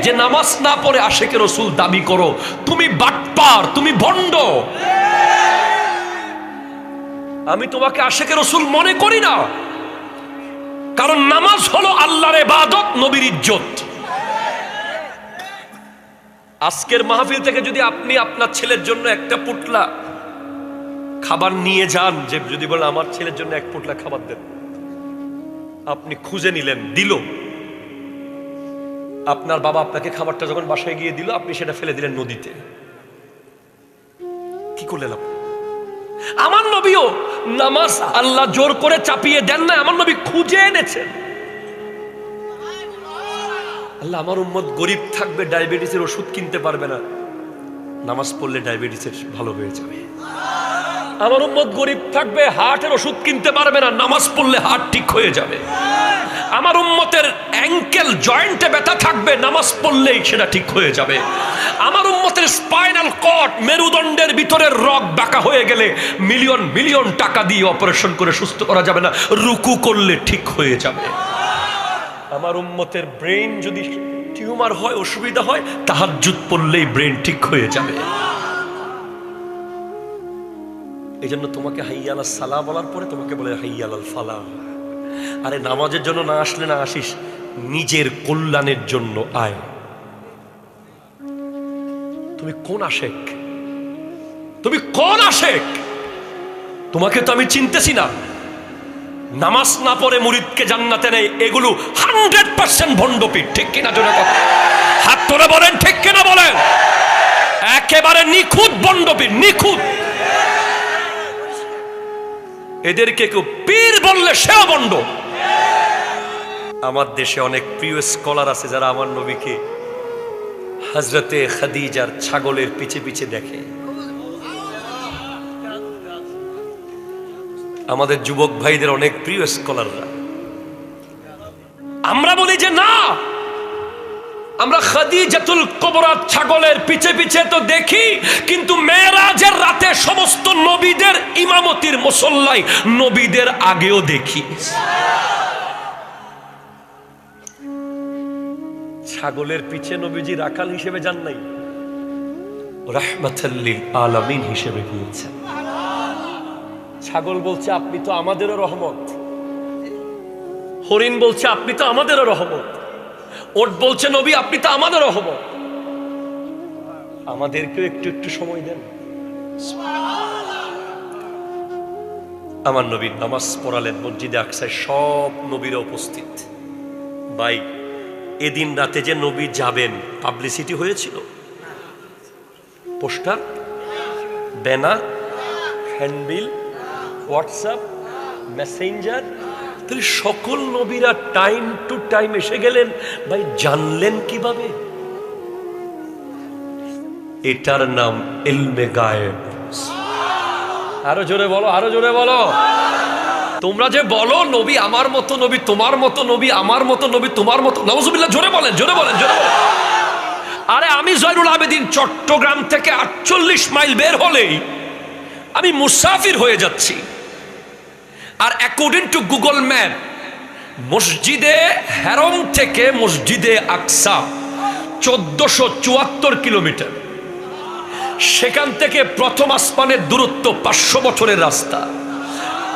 যে নামাজ না পড়ে আশেকে রসুল দাবি করো, তুমি বাটপার, তুমি ভণ্ড। আমি তোমাকে আশেকে রসুল মনে করি না, কারণ নামাজ হলো আল্লাহর ইবাদত, নবীর ইজ্জত। আজকের মাহফিল থেকে যদি আপনি আপনার ছেলের জন্য একটা পুটলা খাবার নিয়ে যান, যে যদি বলেন আমার ছেলের জন্য এক পুটলা খাবার দেন, আপনি খুঁজে নিলেন, দিল, আপনার বাবা আপনাকে খাবারটা যখন বাসায় গিয়ে দিল, আপনি সেটা ফেলে দিলেন নদীতে, কি করলেন আপনি? আমার নবীও নামাজ আল্লাহ জোর করে চাপিয়ে দেন না, আমার নবী খুঁজে এনেছেন। আল্লাহ, আমার উম্মত গরিব থাকবে, ডায়াবেটিসের ওষুধ কিনতে পারবে না, নামাজ পড়লে ডায়াবেটিসের ভালো হয়ে যাবে। আমার উম্মত গরিব থাকবে, হার্টের ওষুধ কিনতে পারবে না, নামাজ পড়লে হার্ট ঠিক হয়ে যাবে। আমার উম্মতের অ্যাঙ্কেল জয়েন্টে ব্যথা থাকবে, নামাজ পড়লেই সেটা ঠিক হয়ে যাবে। আমার উম্মতের স্পাইনাল কর্ড, মেরুদণ্ডের ভিতরের রগ বাঁকা হয়ে গেলে মিলিয়ন মিলিয়ন টাকা দিয়ে অপারেশন করে সুস্থ করা যাবে না, রুকু করলে ঠিক হয়ে যাবে। আমার উম্মতের ব্রেন যদি টিউমার হয়, অসুবিধা হয়, তাহাজ্জুদ পড়লেই ব্রেন ঠিক হয়ে যাবে। এই জন্য তোমাকে হাইয়া আলাস সালাহ বলার পরে তোমাকে বলে হাইয়া আলাল ফালাহ। আরে নামাজের জন্য না আসলে না আসিস, নিজের কল্যাণের জন্য আয়। তুমি কোন আশেক? তুমি কোন আশেক? তোমাকে তো আমি চিনতেছি না। নামাজ না পড়ে মুরিদকে জান্নাতে নেই, এগুলো 100% ভণ্ডপীঠ, ঠিক কিনা? জোরে কথা হাত তোলে বলেন, ঠিক কিনা বলেন? একেবারে নিখুঁত ভণ্ডপীঠ, নিখুঁত। এদেরকে কেউ পীর বললে সেও ভণ্ড। আমার দেশে অনেক প্রিয় স্কলার আছে যারা আমার নবীকে হযরতে খাদিজার ছাগলের পিছে পিছে দেখে। আমাদের যুবক ভাইদের অনেক প্রিয় স্কলাররা। আমরা বলি যে না, আমরা খাদিজাতুল কুবরা ছাগলের পিছে পিছে তো দেখি, কিন্তু মেরাজের রাতে সমস্ত নবীদের ইমামতির মুসল্লায় নবীদের আগেও দেখি। ছাগলের পিছে নবীজি রাখাল হিসেবে যান নাই, রাহমাতাল লিল আলামিন হিসেবে গিয়েছেন। ছাগল বলছে আপনি তো আমাদেরও রহমত, হরিণ বলছে আপনি তো আমাদেরও রহমত, ওট বলছে নবী আপনি তো আমাদের রহমত, আমাদেরকেও একটু একটু সময় দেন। আমার নবী নামাজ পড়ালেন মসজিদে আকসায়, সব নবীরা উপস্থিত। ভাই, এদিন রাতে যে নবী যাবেন পাবলিসিটি হয়েছিল, poster, banner, handbill, WhatsApp, Messenger, তাহলে সকল নবীরা টাইম টু টাইম এসে গেলেন। ভাই, জানলেন কিভাবে? এটার নাম ইলমে গায়েব। আরো জোরে বলো, আরো জোরে বলো। তোমরা যে বলো নবী আমার মতো, নবী তোমার মতো, নবী আমার মতো, নবী তোমার মতো, নাউজুবিল্লাহ, জোরে বলেন, জোরে বলেন, জোরে বলেন। আরে আমি জয়নুল আবেদিন চট্টগ্রাম থেকে 48 মাইল বের হলেই আমি মুসাফির হয়ে যাচ্ছি। আর অ্যাকর্ডিং টু গুগল ম্যাপ, মসজিদে হেরম থেকে মসজিদে আকসা 1474 কিলোমিটার। সেখান থেকে প্রথম আসমানের দূরত্ব 500 বছরের রাস্তা।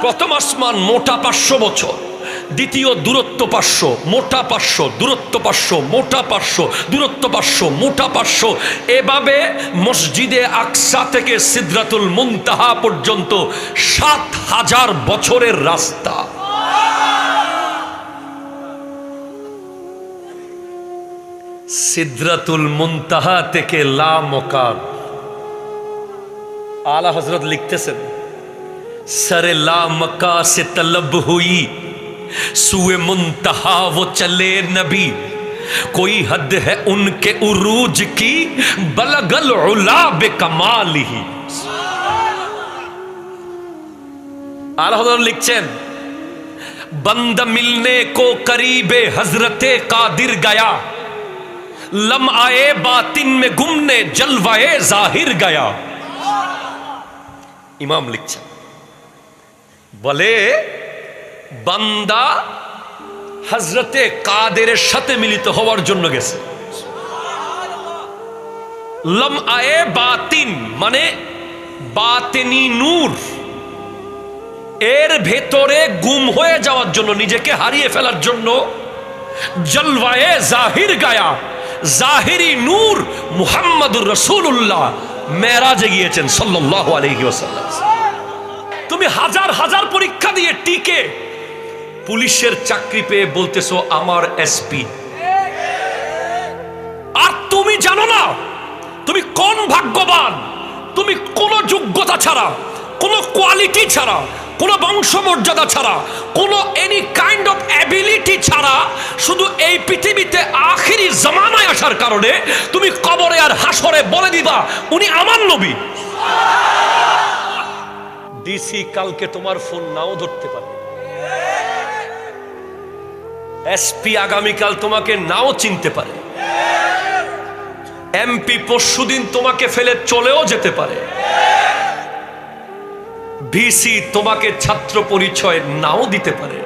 প্রথম আসমান মোটা 500 বছর, দ্বিতীয় দূরত্ব 500, মোটা 500, দূরত্ব 500, মোটা 500, দূরত্ব 500, মোটা 500। এভাবে মসজিদে আকসা থেকে সিদরাতুল মুনতাহা পর্যন্ত 7000 বছরের রাস্তা। সিদরাতুল মুনতাহা থেকে লা মুকাদ। আলা হযরত লিখতেছেন, सरे ला मका से तलब हुई, सुए मुंतहा वो चले नबी, कोई हद है उनके उरूज की, बलगल उला बेकमाल ही। आला हज़रत लिखचेन, बंद मिलने को करीबे हजरते कादिर गया, लम आए बातिन में गुमने जलवाए जाहिर गया। इमाम लिखचेन বলে বান্দা হযরতে কাদেরের সাথে মিলিত হওয়ার জন্য গেছে। লামআয়ে বাতিন মানে বাতিনি নূর, এর ভেতরে গুম হয়ে যাওয়ার জন্য, নিজেকে হারিয়ে ফেলার জন্য জলওয়ায়ে জাহির গায়া, জাহিরি নূর মুহাম্মদুর রাসূলুল্লাহ মেরাজে গিয়েছেন সাল্লাল্লাহু আলাইহি ওয়াসাল্লাম। তুমি হাজার হাজার পরীক্ষা দিয়ে টিকে পুলিশের চাকরি পেয়ে বলতেছো আমার এসপি, আর তুমি জানো না তুমি কোন ভাগ্যবান। তুমি কোনো যোগ্যতা ছাড়া, কোনো কোয়ালিটি ছাড়া, কোনো বংশমর্যাদা ছাড়া, কোনো এনি কাইন্ড অফ অ্যাবিলিটি ছাড়া শুধু এই পৃথিবীতে আখিরি জামানায় আসার কারণে তুমি কবরে আর হাসরে বলে দিবা উনি আমার নবী। ডিসি কালকে তোমার ফোন নাও ধরতে পারে, এসপি আগামীকাল তোমাকে নাও চিনতে পারে, এমপি পরশুদিন তোমাকে ফেলে চলেও যেতে পারে, ভিসি তোমাকে ছাত্র পরিচয় নাও দিতে পারে।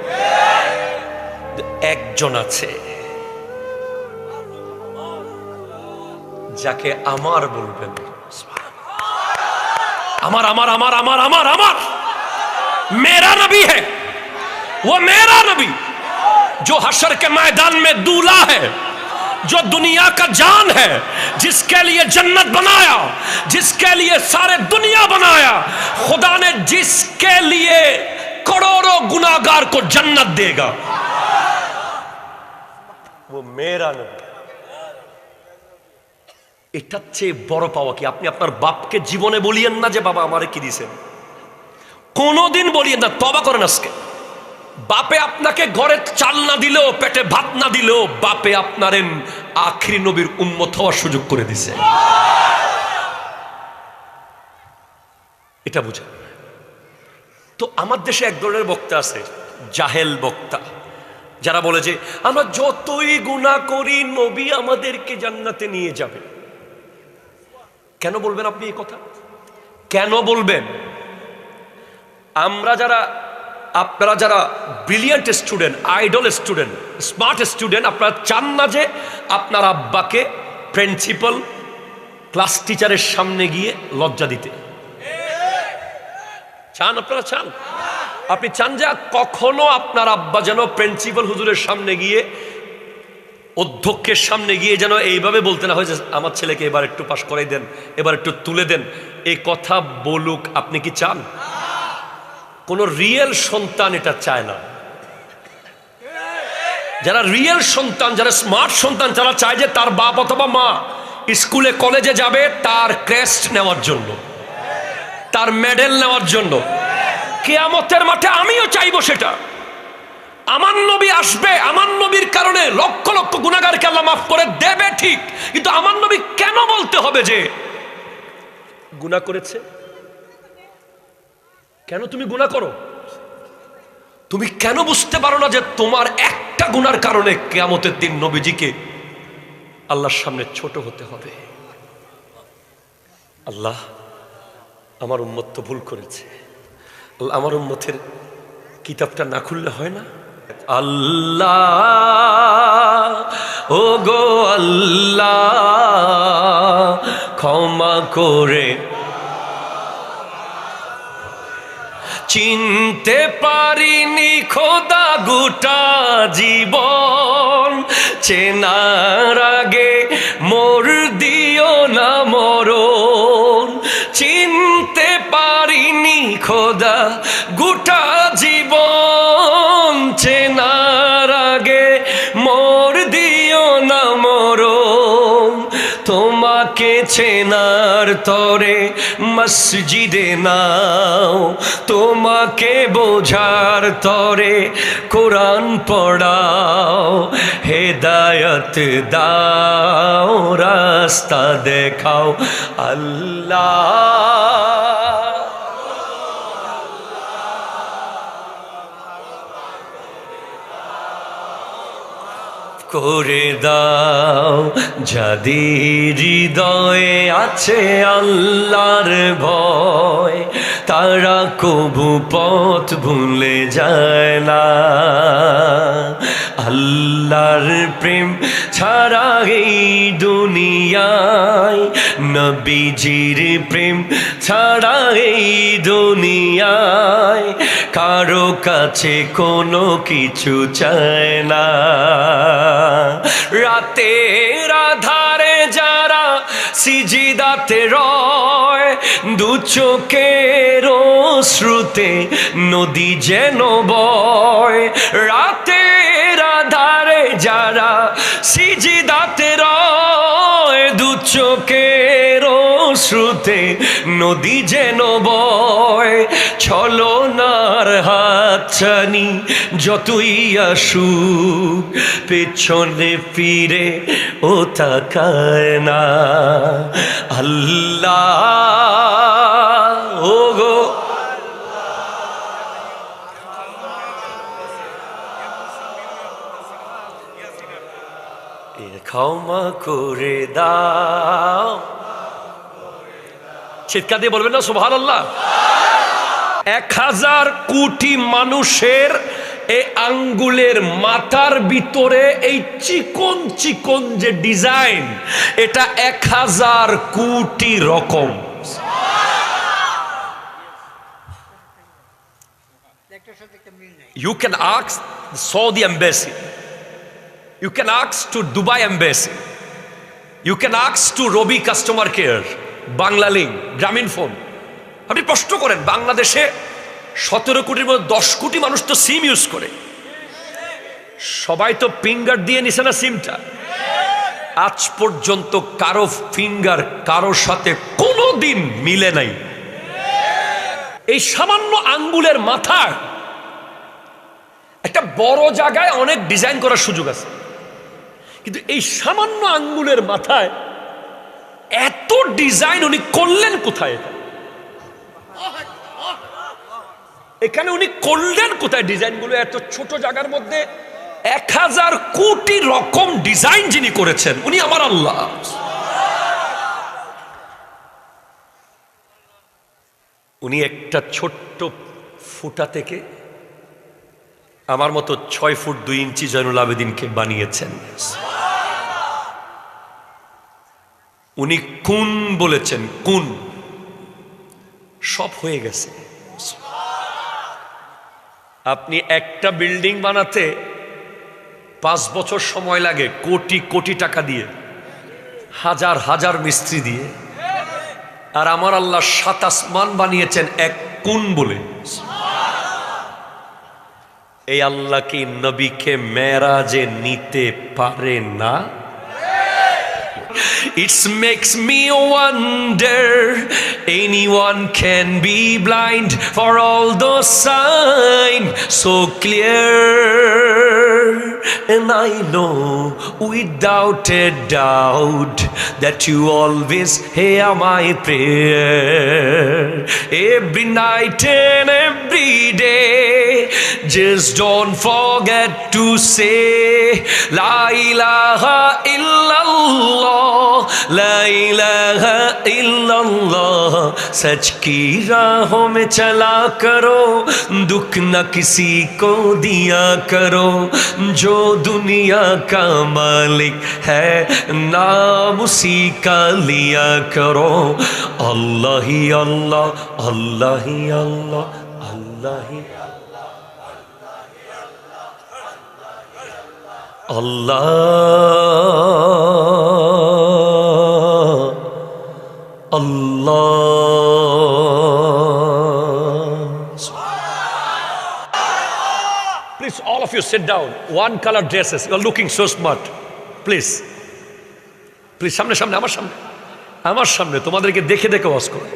একজন আছে যাকে আমার বলবেন, আমার আমার আমার আমার আমার আমার मेरा नबी है, वो मेरा नबी जो हशर के मैदान में दूल्हा है, जो दुनिया का जान है, जिसके लिए जन्नत बनाया, जिसके लिए सारे दुनिया बनाया, खुदा ने जिसके लिए करोड़ों गुनाहगार को जन्नत देगा, वो मेरा नबी। এটার চেয়ে বড় পাওয়া কি? আপনি আপনার বাপকে জীবনে বলিয়েন না যে বাবা আমারে কি দিছেন, কোনদিন বলিয়েন না, তওবা করেন আজকে। বাপে আপনাকে ঘরে চাল না দিলেও, পেটে ভাত না দিলেও, বাপে আপনার আখিরি নবীর উম্মত হওয়ার সুযোগ করে দিছে। এটা বুঝেন। তো আমার দেশে এক ধরনের বক্তা আছে, জাহেল বক্তা, যারা বলে যে আমরা যতই গুনাহ করি নবী আমাদেরকে জান্নাতে নিয়ে যাবে। কেন বলবেন আপনি এই কথা? কেন বলবেন? আমরা যারা, আপনারা যারা brilliant student, idol student, smart student, আপনারা চান না যে আপনার আব্বাকে প্রিন্সিপাল, ক্লাস টিচারের সামনে গিয়ে লজ্জা দিতে চান? আপনারা চান? আপনি চান যে কখনো আপনার আব্বা যেন প্রিন্সিপাল হুজুরের সামনে গিয়ে, অধ্যক্ষের সামনে গিয়ে যেন এইভাবে বলতে না হয় যে আমার ছেলেকে এবার একটু পাশ করাই দেন, এবার একটু তুলে দেন, এই কথা বলুক? আপনি কি চান? কোন রিয়েল সন্তান এটা চায় না। যারা রিয়েল সন্তান, যারা স্মার্ট সন্তান, যারা চায় যে তার বাপ অথবা মা স্কুলে কলেজে যাবে তার ক্রেস্ট নেওয়ার জন্য, তার মেডেল নেওয়ার জন্য। কিয়ামতের মাঠে আমিও চাইবো সেটা। আমার নবী আসবে, আমার নবীর কারণে লক্ষ লক্ষ গুনাহগারকে আল্লাহ মাফ করে দেবে, ঠিক, কিন্তু আমার নবী কেন বলতে হবে যে গুনাহ করেছে? কেন তুমি গুনাহ করো? তুমি কেন বুঝতে পারো না যে তোমার একটা গুনার কারণে কিয়ামতের দিন নবীজিকে আল্লাহর সামনে ছোট হতে হবে? আল্লাহ, আমার উম্মত তো ভুল করেছে, আমার উম্মতের কিতাবটা না খুললে হয় না? আল্লাহ, ও গো আল্লাহ, ক্ষমা করে চিনতে পারিনি খোদা গোটা জীবন, চেনার আগে মোর দিও না মরণ। চিনতে পারিনি খোদা গোটা জীবন, চেনার আগে মোর দিও না মরণ। তোমাকে চেনার তরে মসজিদে নাও, তোমাকে বোঝার তরে কোরআন পড়াও, হেদায়েত দাও, রাস্তা দেখাও। আল্লাহ, করে দাও যাদের হৃদয়ে আছে আল্লাহর ভয়, তারা কবু পথ ভুলে যায় না। আল্লাহর প্রেম ছাড়া এই দুনিয়ায়, নবীজির প্রেম ছাড়া এই দুনিয়ায় কারো কাছে কোনো কিছু চায় না। রাতের আধারে যারা সিজদাতে রয়, দু চোখের শ্রুতে নদী যেন বয়। রাতের আধারে যারা সিজদাতে রয়, দু চোখের শ্রুতে নদী যেন বয়। ছলনার হাতছানি যতই আসুক, পেছনে ফিরে ও তাকায় না। আল্লাহ ও গো ক্ষমা করে দাও। চিৎকার দিয়ে বলবেন না সুবহানাল্লাহ। 1000 কোটি মানুষের এই আঙ্গুলের মাথার ভিতরে এই চিকন চিকন যে ডিজাইন, এটা 1000 কোটি রকম। You can ask Saudi embassy, you can ask to Dubai embassy, you can ask to Robi customer care, Banglalink, গ্রামীণ ফোন। আপনি প্রশ্ন করেন, বাংলাদেশে 17 কোটির মধ্যে 10 কোটি মানুষ তো সিম ইউজ করে, সবাই তো ফিঙ্গার দিয়ে নিছে না সিমটা। আজ পর্যন্ত কারো ফিঙ্গার কারোর সাথে কোনোদিন মিলে নাই। এই সামান্য আঙ্গুলের মাথায় একটা বড় জায়গায় অনেক ডিজাইন করার সুযোগ আছে, কিন্তু এই সামান্য আঙ্গুলের মাথায় এত ডিজাইন উনি করলেন কোথায়? এখানে উনি করলেন কোথায় ডিজাইনগুলো? এত ছোট জায়গার মধ্যে 1000 কোটি রকম ডিজাইন যিনি করেছেন, উনি আমার আল্লাহ। উনি একটা ছোট্ট ফুটা থেকে আমার মতো 6 ফুট 2 ইঞ্চি জয়নুল আবেদিনকে বানিয়েছেন। উনি কুন বলেছেন, কুন, সব হয়ে গেছে। আপনি একটা বিল্ডিং বানাতে 5 বছর সময় লাগে, কোটি কোটি টাকা দিয়ে, হাজার হাজার মিস্ত্রি দিয়ে। আর আমার আল্লাহ 7 আসমান বানিয়েছেন এক কুন বলে। এই আল্লাহ কি নবীকে মেরাজে নিতে পারে না? It makes me wonder, anyone can be blind for all those signs so clear, and I know without a doubt that you always hear my prayer every night and every day. Just don't forget to say La ilaha illallah, La ilaha illallah. सच की राहों में चला करो, दुख न किसी को दिया करो, जो दुनिया का मालिक है नाम उसी का लिया करो। अल्लाह ही अल्लाह, अल्लाह ही अल्लाह, अल्लाह ही Allah, Allah. Please, all of you sit down. One color dresses. You are looking so smart. Please, please, সামনে সামনে, আমার সামনে, আমার সামনে। তোমাদেরকে দেখে দেখে ওয়াজ করো।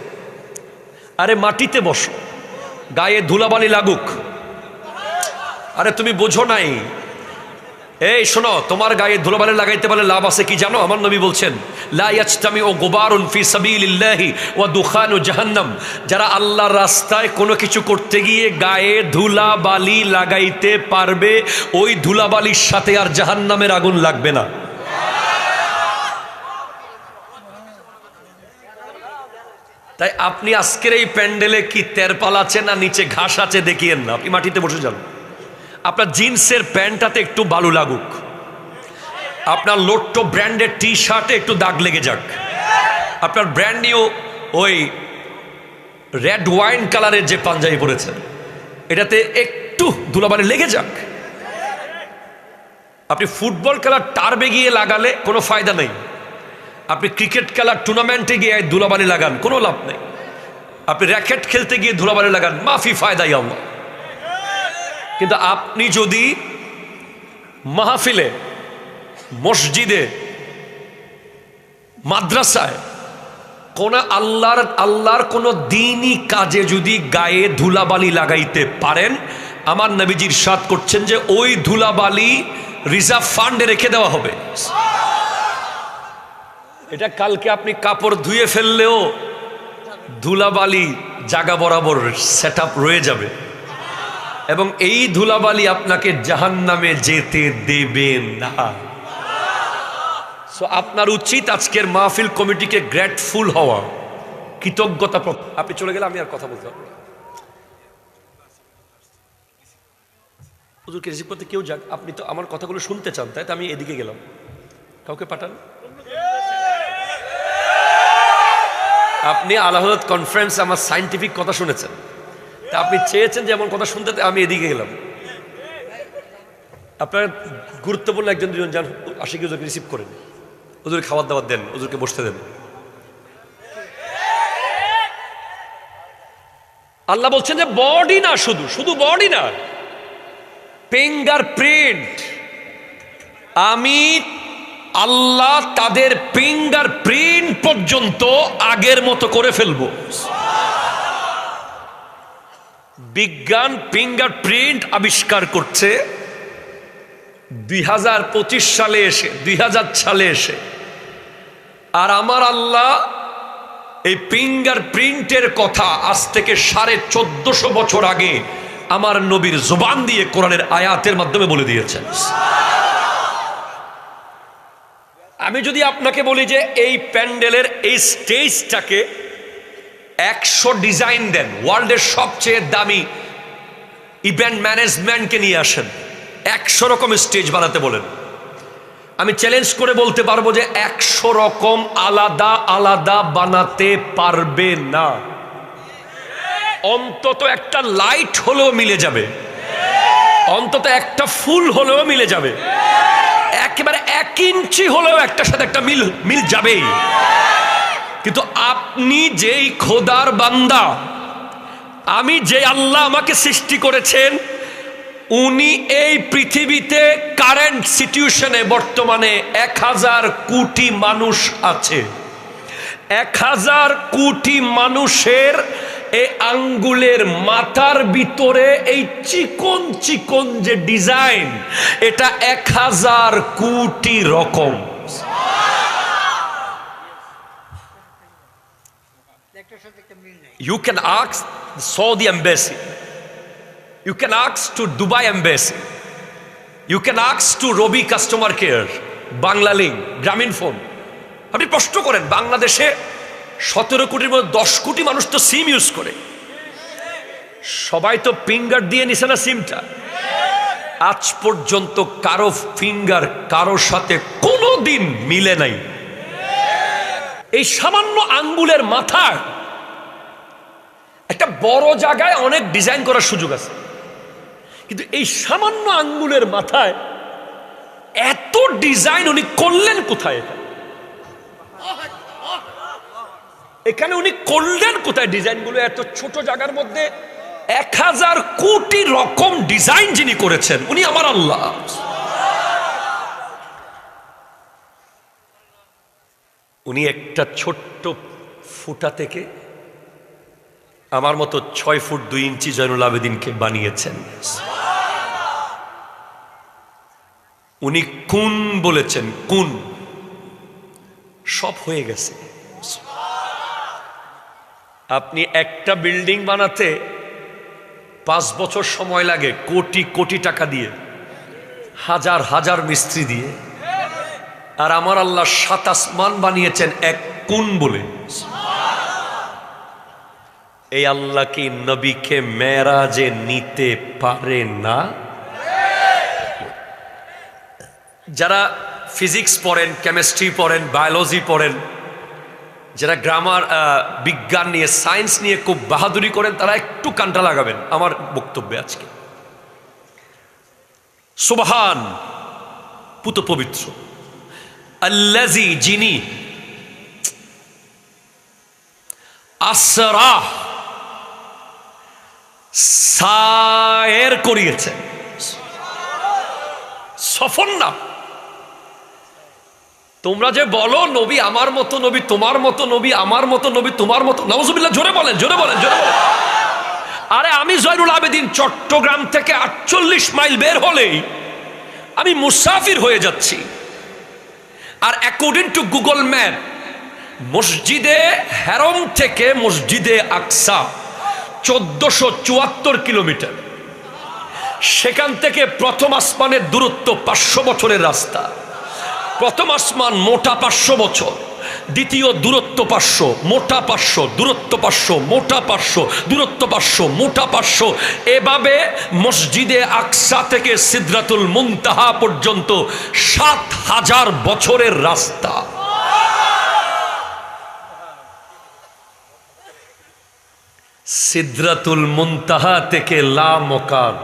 আরে মাটিতে বসো, গায়ে ধুলাবালি লাগুক। আরে তুমি বোঝো নাই। এই শোনো, তোমার গায়ে ধুলাবালি লাগাইতে পারলে লাভ আছে কি জানো? আমার নবী বলছেন, লা ইয়াজতামিউ গুবারুন ফি সাবিলিল্লাহি ওয়া দুখানু জাহান্নাম। যারা আল্লাহর রাস্তায় কোনো কিছু করতে গিয়ে গায়ে ধুলাবালি লাগাইতে পারবে, ওই ধুলাবালির সাথে আর জাহান্নামের আগুন লাগবে না। তাই আপনি আজকের এই প্যান্ডেলে কি তেরপাল আছে না নিচে ঘাস আছে দেখিয়েন না, আপনি মাটিতে বসে যান। আপনার জিন্সের প্যান্টটাতে একটু বালু লাগুক, আপনার লোট্টো ব্র্যান্ডের টি শার্টে একটু দাগ লেগে যাক, আপনার ব্র্যান্ড নিউ ওই রেড ওয়াইন কালারের যে পাঞ্জাবি পরেছেন এটাতে একটু ধুলাবালি লেগে যাক। আপনি ফুটবল খেলার টার্বে গিয়ে লাগালে কোনো ফায়দা নেই, আপনি ক্রিকেট খেলার টুর্নামেন্টে গিয়ে ধুলাবালি লাগান, কোনো লাভ নেই। আপনি র্যাকেট খেলতে গিয়ে ধুলাবালি লাগান, মাফি ফায়দাই আল্লাহ। কিন্তু আপনি যদি মাহফিলে, মসজিদে, মাদ্রাসায় কোন আল্লাহর কোন দ্বীনি কাজে যদি গায়ে ধুলাবালি লাগাইতে পারেন, আমার নবীজি ইরশাদ করছেন যে ওই ধুলাবালি রিজার্ভ ফান্ডে রেখে দেওয়া হবে। এটা কালকে আপনি কাপড় ধুয়ে ফেললেও ধুলাবালি জায়গা বরাবর সেটআপ রয়ে যাবে এবং এই ধুলাবালি আপনাকে জাহান্নামে যেতে দেবে না। সো আপনার উচিত আজকের মাহফিল কমিটিকে গ্রেটফুল হওয়া, কৃতজ্ঞতা। আপনি চলে গেলে আমি আর কথা বলতে পারবো না। হুজুরকে রিসিভ করতে কেউ যাক, আপনি তো আমার কথাগুলো শুনতে চান, তাই তো আমি এদিকে গেলাম। কাউকে পাঠান। আপনি আলা হযরত কনফারেন্স আমার সায়েন্টিফিক কথা শুনেছেন, তা আপনি চেয়েছেন যে এমন কথা শুনতে, আমি এদিকে গেলাম। আপনার গুরুত্বপূর্ণ একজন দুজন যান, আশিক হুজুরকে রিসিভ করেন, হুজুর খাবার দাবার দেন, হুজুরকে বসতে দেন। আল্লাহ বলছেন যে বডি না, শুধু বডি না, ফিঙ্গার প্রিন্ট। আমি আল্লাহ তাদের ফিঙ্গার প্রিন্ট পর্যন্ত আগের মতো করে ফেলবো। বিজ্ঞান ফিঙ্গার প্রিন্ট আবিষ্কার করছে 2025 সালে এসে, 2000 সালে এসে। আর আমার আল্লাহ এই ফিঙ্গার প্রিন্টের কথা আজ থেকে 1450 বছর আগে আমার নবীর জবান দিয়ে কোরআনের আয়াতের মাধ্যমে বলে দিয়েছেন। আমি যদি আপনাকে বলি যে এই প্যান্ডেলের এই স্টেজটাকে 100 ডিজাইন দেন, ওয়ার্ল্ডের সবচেয়ে দামি ইভেন্ট ম্যানেজমেন্টকে নিয়ে আসেন, 100 রকম স্টেজ বানাতে বলেন, আমি চ্যালেঞ্জ করে বলতে পারবো যে 100 রকম আলাদা আলাদা বানাতে পারবে না। অন্তত একটা লাইট হলেও মিলে যাবে, অন্তত একটা ফুল হলেও মিলে যাবে, একেবারে 1 ইঞ্চি হলেও একটার সাথে একটা মিল যাবেই। কিন্তু আপনি যেই খোদার বান্দা, আমি যে আল্লাহ আমাকে সৃষ্টি করেছেন, উনি এই পৃথিবীতে কারেন্ট সিচুয়েশনে বর্তমানে 1000 কোটি মানুষ আছে। 1000 কোটি মানুষের এই আঙ্গুলের মাথার ভিতরে এই চিকন চিকন যে ডিজাইন, এটা 1000 কোটি রকম। You can ask Saudi embassy, you can ask to Dubai embassy, you can ask to Robi customer care, Banglalink, গ্রামীণ ফোন। আপনি প্রশ্ন করেন, বাংলাদেশে 17 কোটির মধ্যে 10 কোটি মানুষ তো সিম ইউজ করে, সবাই তো ফিঙ্গার দিয়ে নিছে না সিমটা। আজ পর্যন্ত কারো ফিঙ্গার কারোর সাথে কোনোদিন মিলে নাই। এই সামান্য আঙ্গুলের মাথায় একটা বড় জায়গায় অনেক ডিজাইন করার সুযোগ আছে, কিন্তু এই সামান্য আঙ্গুলের মাথায় এত ডিজাইন উনি করলেন কোথায়? এখানে উনি করলেন কোথায় ডিজাইনগুলো? এত ছোট জায়গার মধ্যে 1000 কোটি রকম ডিজাইন যিনি করেছেন, উনি আমার আল্লাহ। উনি একটা ছোট্ট ফুটা থেকে আমার মতো 6 ফুট 2 ইঞ্চি জয়নুল আবেদিনকে বানিয়েছেন। উনি কুন বলেছেন, কুন, সব হয়ে গেছে। আপনি একটা বিল্ডিং বানাতে 5 বছর সময় লাগে, কোটি কোটি টাকা দিয়ে, হাজার হাজার মিস্ত্রি দিয়ে। আর আমার আল্লাহ 7 আসমান বানিয়েছেন এক কুন বলে। এই আল্লাহ কি নবীকে মেরাজে নিতে পারে না? যারা ফিজিক্স পড়েন, কেমিস্ট্রি পড়েন, বায়োলজি পড়েন, যারা গ্রামার বিজ্ঞান নিয়ে, সায়েন্স নিয়ে খুব বাহাদুরি করেন, তারা একটু কানটা লাগাবেন আমার বক্তব্যে আজকে। সুবহান, পুত পবিত্র, আল্লাজি, যিনি আসরা, সায়ের করিয়েছেন। সফর না। তোমরা যে বলো নবী আমার মতো, নবী তোমার মতো, নবী আমার মতো, নবী তোমার মতো, নাউজুবিল্লাহ, জোরে বলেন, জোরে বলেন, জোরে বলেন। আরে আমি জয়নুল আবেদিন চট্টগ্রাম থেকে 48 মাইল বের হলেই আমি মুসাফির হয়ে যাচ্ছি। আর অ্যাকর্ডিং টু গুগল ম্যাপ, মসজিদে হারাম থেকে মসজিদে আকসা 1474 কিলোমিটার। সেখান থেকে প্রথম আসমানের দূরত্ব 500 বছরের রাস্তা। প্রথম আসমান মোটা 500 বছর, দ্বিতীয় দূরত্ব 500, মোটা 500, দূরত্ব 500, মোটা 500, দূরত্ব 500, মোটা 500। এভাবে মসজিদে আকসা থেকে সিদরাতুল মুনতাহা পর্যন্ত 7000 বছরের রাস্তা। সিদরাতুল মুনতাহা থেকে লা মকান।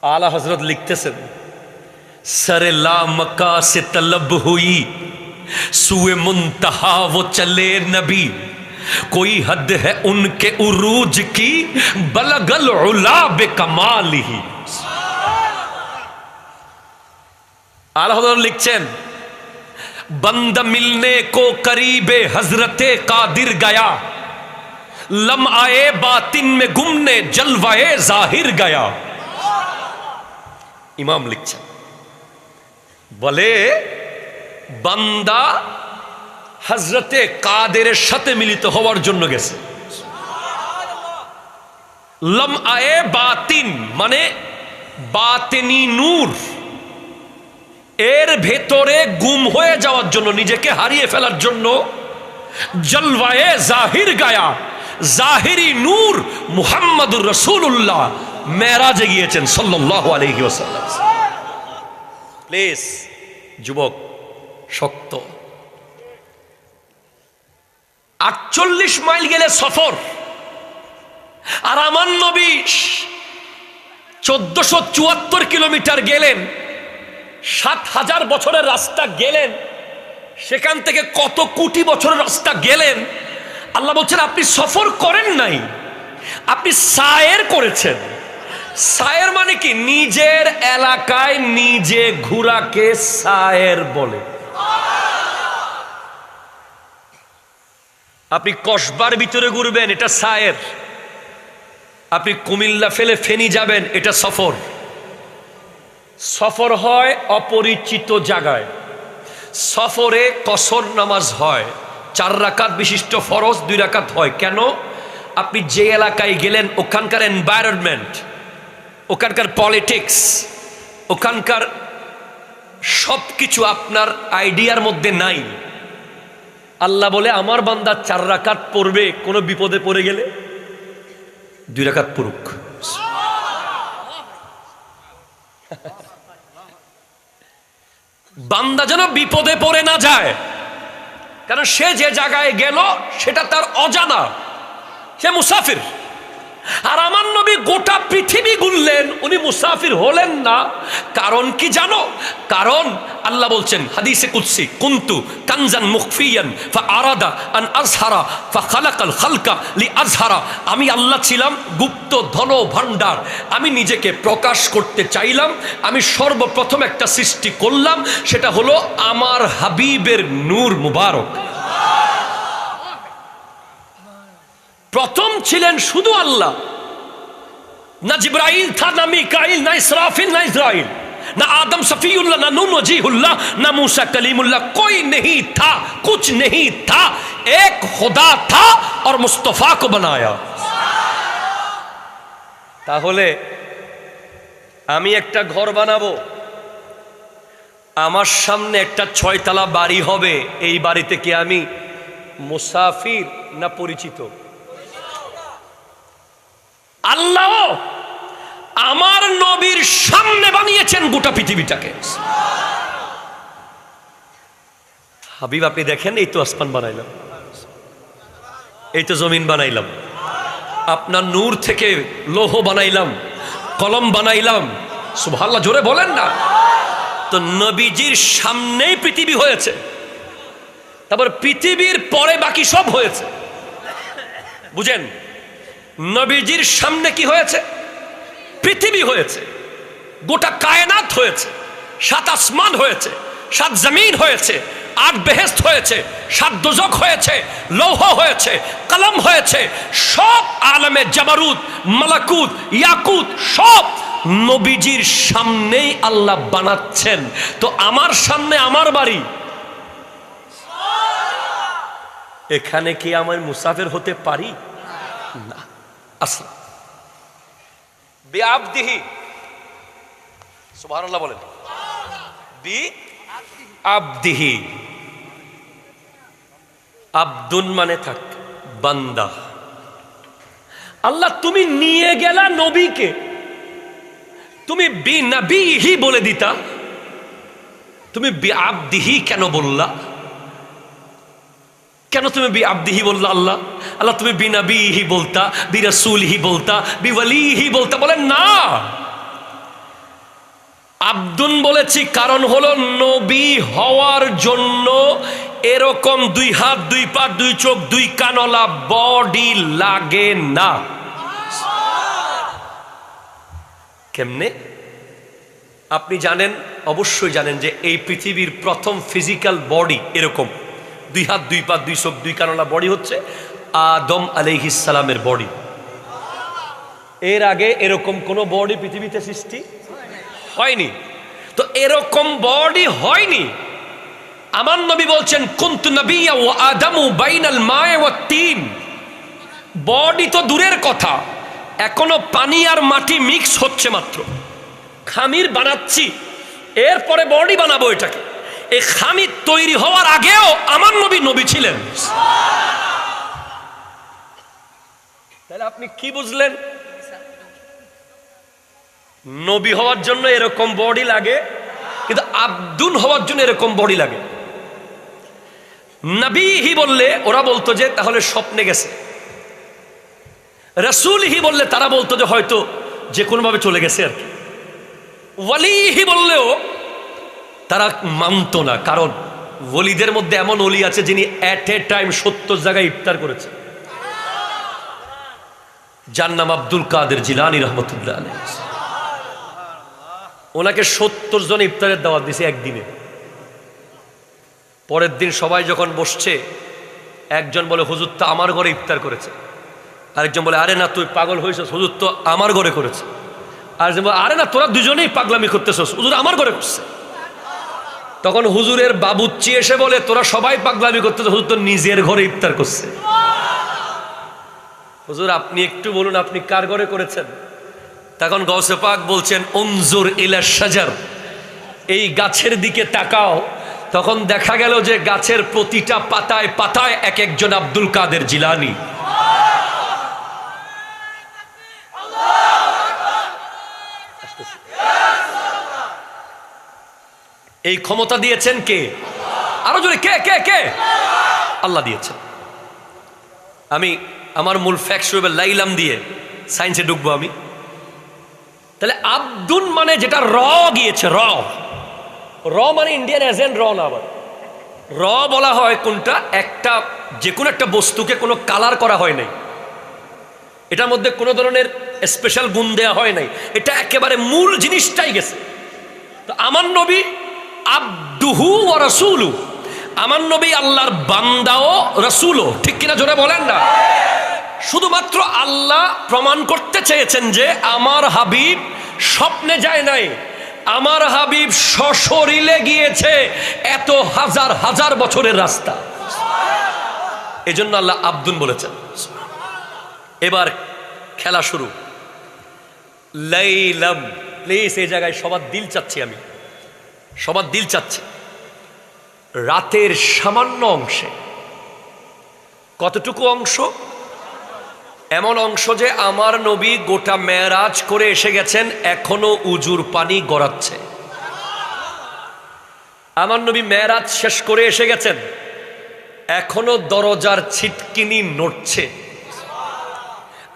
आला हजरत लिखते से सरे ला मक्का से तलब हुई, सुए मुंतहा वो चले नबी, कोई हद है उनके उरूज की, बलगल उला बेकमाली। आला हजरत लिखचेन बंद मिलने को करीबे हजरते कादिर गया, लम आए बातिन में गुमने जलवाए जाहिर गया। ইমাম লিখছেন, বলে বান্দা হযরতে কাদেরের সাথে মিলিত হওয়ার জন্য গেছে। লম আয়ে বাতিন মানে বাতেনি নূর, এর ভেতরে গুম হয়ে যাওয়ার জন্য, নিজেকে হারিয়ে ফেলার জন্য। জলওয়ায়ে জাহির গায়া, জাহিরি নূর মুহাম্মদুর রাসূলুল্লাহ মেরাজে গিয়েছেন সাল্লাল্লাহু আলাইহি ওয়াসাল্লাম। প্লিজ যুবক, শক্ত 48 মাইল গেলে সফর। আর আমার নবী 1474 কিলোমিটার গেলেন, 7000 বছরের রাস্তা গেলেন। সেখান থেকে কত কোটি বছরের রাস্তা গেলেন। আল্লাহ বলছেন আপনি সফর করেন নাই, আপনি সায়ের করেছেন। সায়ের মানে কি? নিজের এলাকায় নিজে ঘোরাকে সায়ের বলে। আপনি কসবার ভিতরে ঘুরবেন, এটা সায়ের। আপনি কুমিল্লা ফেলে ফেনী যাবেন, এটা সফর। সফর হয় অপরিচিত জায়গায়। সফরে কসর নামাজ হয়, 4 রাকাত বিশিষ্ট ফরজ 2 রাকাত হয়। কেন? আপনি যে এলাকায় গেলেন ওখানকার এনভায়রনমেন্ট, ওখানকার পলিটিক্স, ওখানকার সব কিছু আপনার আইডিয়ার মধ্যে নাই। আল্লাহ বলে আমার বান্দা 4 রাকাত পড়বে, কোনো বিপদে পড়ে গেলে 2 রাকাত পড়ুক। বান্দা যেন বিপদে পড়ে না যায়, কারণ সে যে জায়গায় গেল সেটা তার অজানা, সে মুসাফির। আর আমার নবী গোটা পৃথিবী ঘুরলেন, উনি মুসাফির হলেন না। কারণ কি জানো? কারণ আল্লাহ বলছেন হাদিসে কুদসি, কুনতু কানজান মুখফিয়ান ফাআরাদা আন আযহারা ফাখালাকাল খালকা লিআযহারা। আমি আল্লাহ ছিলাম গুপ্ত ধন ভান্ডার, আমি নিজেকে প্রকাশ করতে চাইলাম। আমি সর্বপ্রথম একটা সৃষ্টি করলাম, সেটা হলো আমার হাবিবের নূর মুবারক। প্রথম ছিলেন শুধু আল্লাহ, না জিবরাইল থা, না মিকাইল, না ইসরাফিল, না ইসরাইল, না आदम सफीउल्लाह, ना नूह वजीहुल्लाह, ना मूसा कलीमुल्लाह। कोई नहीं था, कुछ नहीं था, एक खुदा था और मुस्तफा को बनाया। তাহলে আমি একটা ঘর বানাবো, আমার সামনে একটা 6 তলা বাড়ি হবে। এই বাড়িতে কি আমি মুসাফির না পরিচিত? আল্লাহ আমার নবীর সামনে বানিয়েছেন গোটা পৃথিবীটাকে। হাবিব আপনি দেখেন, এই তো আসমান বানাইলাম, এই তো জমিন বানাইলাম, আপনার নূর থেকে লৌহ বানাইলাম, কলম বানাইলাম। সুবহানাল্লাহ, জোরে বলেন না। তো নবীজির সামনেই পৃথিবী হয়েছে, তারপর পৃথিবীর পরে বাকি সব হয়েছে। বুঝেন, নবীজির সামনে কি হয়েছে? পৃথিবী হয়েছে, গোটা কায়নাত হয়েছে, 7 আসমান হয়েছে, 7 জমিন হয়েছে, 8 বেহেশত হয়েছে, 7 দোজখ হয়েছে, লৌহ হয়েছে, কলম হয়েছে, সব আলমে জাবারুত, মালাকুত, ইয়াকুত সব নবীজির সামনেই আল্লাহ বানাচ্ছেন। তো আমার সামনে আমার বাড়ি, এখানে কি আমার মুসাফির হতে পারি না? আসলাম বিআবদিহি, সুবহানাল্লাহ বলেন, বিআবদিহি। আব্দুন মানে থাক, বান্দা। আল্লাহ তুমি নিয়ে গেলা নবীকে, তুমি বিনবিহি বলে দিতা, তুমি বিআবদিহি কেন বললা? কেন তুমি বিআবদিহি বললা? আল্লাহ আল্লাহ তুমি বিনবিহি বলতা, বিরাসূলিহি বলতা, বিওয়ালিহি বলতা। বলেন না, আব্দুন বলেছি কারণ হলো নবী হওয়ার জন্য এরকম 2 হাত 2 পা 2 চোখ 2 কানওয়ালা বডি লাগে না। কেমনে? আপনি জানেন, অবশ্যই জানেন যে এই পৃথিবীর প্রথম ফিজিক্যাল বডি এরকম 2 হাত 2 পা 2 চোখ 2 কানওয়ালা বডি হচ্ছে আদম আলাইহিস সালামের বডি। এর আগে এরকম কোন বডি পৃথিবীতে সৃষ্টি হয়নি। তো এরকম বডি হয়নি। আমার নবী বলছেন কুনতু নাবিয়্যা ওয়া আদামু বাইনাল মায়ে ওয়াত তিন। বডি তো দূরের কথা, এখনো পানি আর মাটি মিক্স হচ্ছে মাত্র, খামির বানাচ্ছি, এরপরে বডি বানাবো এটাকে। এই খামির তৈরি হওয়ার আগেও আমার নবী নবী ছিলেন। তাহলে আপনি কি বুঝলেন? নবী হওয়ার জন্য এরকম বডি লাগে, কিন্তু আব্দুল হওয়ার জন্য এরকম বডি লাগে। নবীহি বললে ওরা বলতো যে তাহলে স্বপ্নে গেছে, রাসূলহি বললে তারা বলতো যে হয়তো যে কোনো ভাবে চলে গেছে আর কি। ওয়ালিহি বললেও তারা মানতো না, কারণ ওলিদের মধ্যে এমন ওলি আছে যিনি এট এ টাইম 70 জায়গায় ইফতার করেছে। যার নাম আব্দুল কাদের জিলানী রহমতুল্লাহ আলাইহি। ওনাকে 70 জন ইফতারের দাওয়াত দিয়েছে একদিনে। পরের দিন সবাই যখন বসছে, একজন বলে হুজুর তো আমার ঘরে ইফতার করেছে, আরেকজন বলে আরে না তুই পাগল হয়েছিস, হুজুর তো আমার ঘরে করেছে। আরেকজন বলে আরে না তোরা দুজনেই পাগলামি করতেছস, হুজুর আমার ঘরে করছে। তখন হুজুরের বাবুচ্চি এসে বলে তোরা সবাই পাগলামি করতেছ, হুজুর তো নিজের ঘরে ইফতার করছে। হুজুর আপনি একটু বলুন আপনি কার ঘরে করেছেন? তখন গাউসে পাক বলছেন উনজুর ইলা শাজার, এই গাছের দিকে তাকাও। তখন দেখা গেল যে গাছের প্রতিটা পাতায় পাতায় এক একজন আব্দুল কাদের জিলানী। এই ক্ষমতা দিয়েছেন কে? আরো জোরে কে কে কে? আল্লাহ দিয়েছেন। আমি আমার মূল ফ্যাক্ট শুরু লাইলাম দিয়ে সায়েন্সে ঢুকবো আমি। তাহলে আব্দুল মানে যেটা র গিয়েছে, র র মানে ইন্ডিয়ান এজেন্ট র না, আবার র বলা হয় কোনটা? একটা যে কোনো একটা বস্তুকে কোনো কালার করা হয় নাই, এটার মধ্যে কোনো ধরনের স্পেশাল গুণ দেওয়া হয় নাই, এটা একেবারে মূল জিনিসটাই গেছে। তো আমার নবী আব্দুহু ওয়া রাসূলু, আমার নবী আল্লাহর বান্দাও রাসূলও, ঠিক কিনা জোরে বলেন না? শুধুমাত্র আল্লাহ প্রমাণ করতে চেয়েছেন যে আমার হাবিব স্বপ্নে যায় নাই, আমার হাবিব সশরীরে গিয়েছে এত হাজার হাজার বছরের রাস্তা। এজন্য আল্লাহ আব্দুন বলেছেন। এবার খেলা শুরু। লাইলাম, প্লিজ এই জায়গায় সবার দিল চাচ্ছি, আমি সবার দিল চাচ্ছি। রাতের সামান্য অংশে, কতটুকু অংশ? এমন অংশ যে আমার নবী গোটা মেরাজ করে এসে গেছেন, এখনো উজুর পানি গড়াচ্ছে। আমার নবী মেরাজ শেষ করে এসে গেছেন, এখনো দরজার ছিটকিনি নড়ছে।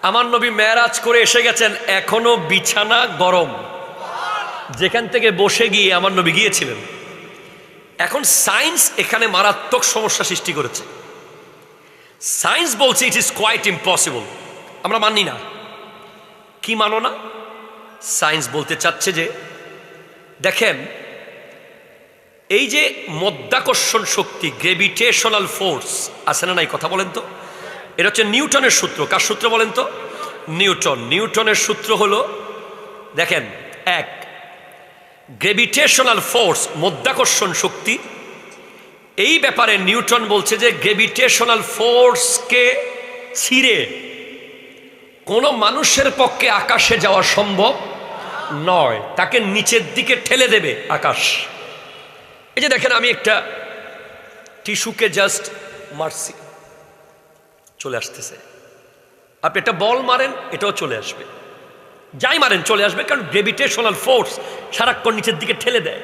আমার নবী মেরাজ করে এসে গেছেন, এখনো বিছানা গরম, যেখান থেকে বসে গিয়ে আমার নবী গিয়েছিলেন। এখন সায়েন্স এখানে মারাত্মক সমস্যা সৃষ্টি করেছে। সায়েন্স বলছে ইট ইজ কোয়াইট ইম্পসিবল, আমরা মানি না। কি মানো না? সায়েন্স বলতে চাচ্ছে যে দেখেন, এই যে মধ্যাকর্ষণ শক্তি, গ্রেভিটেশনাল ফোর্স আছে না নাই, কথা বলেন তো। এটা হচ্ছে নিউটনের সূত্র। কার সূত্র বলেন তো? নিউটনের সূত্র হলো, দেখেন, এক, গ্রেভিটেশনাল ফোর্স, মধ্যাকর্ষণ শক্তি। এই ব্যাপারে নিউটন বলছে যে গ্রেভিটেশনাল ফোর্সকে ছিঁড়ে কোনো মানুষের পক্ষে আকাশে যাওয়া সম্ভব নয়, তাকে নিচের দিকে ঠেলে দেবে আকাশ। এই যে দেখেন, আমি একটা টিস্যুকে জাস্ট মারছি, চলে আসতেছে। আপনি একটা বল মারেন, এটাও চলে আসবে, যাই মারেন চলে আসবে, কারণ গ্রেভিটেশনাল ফোর্স সারাক্ষণ নিচের দিকে ঠেলে দেয়।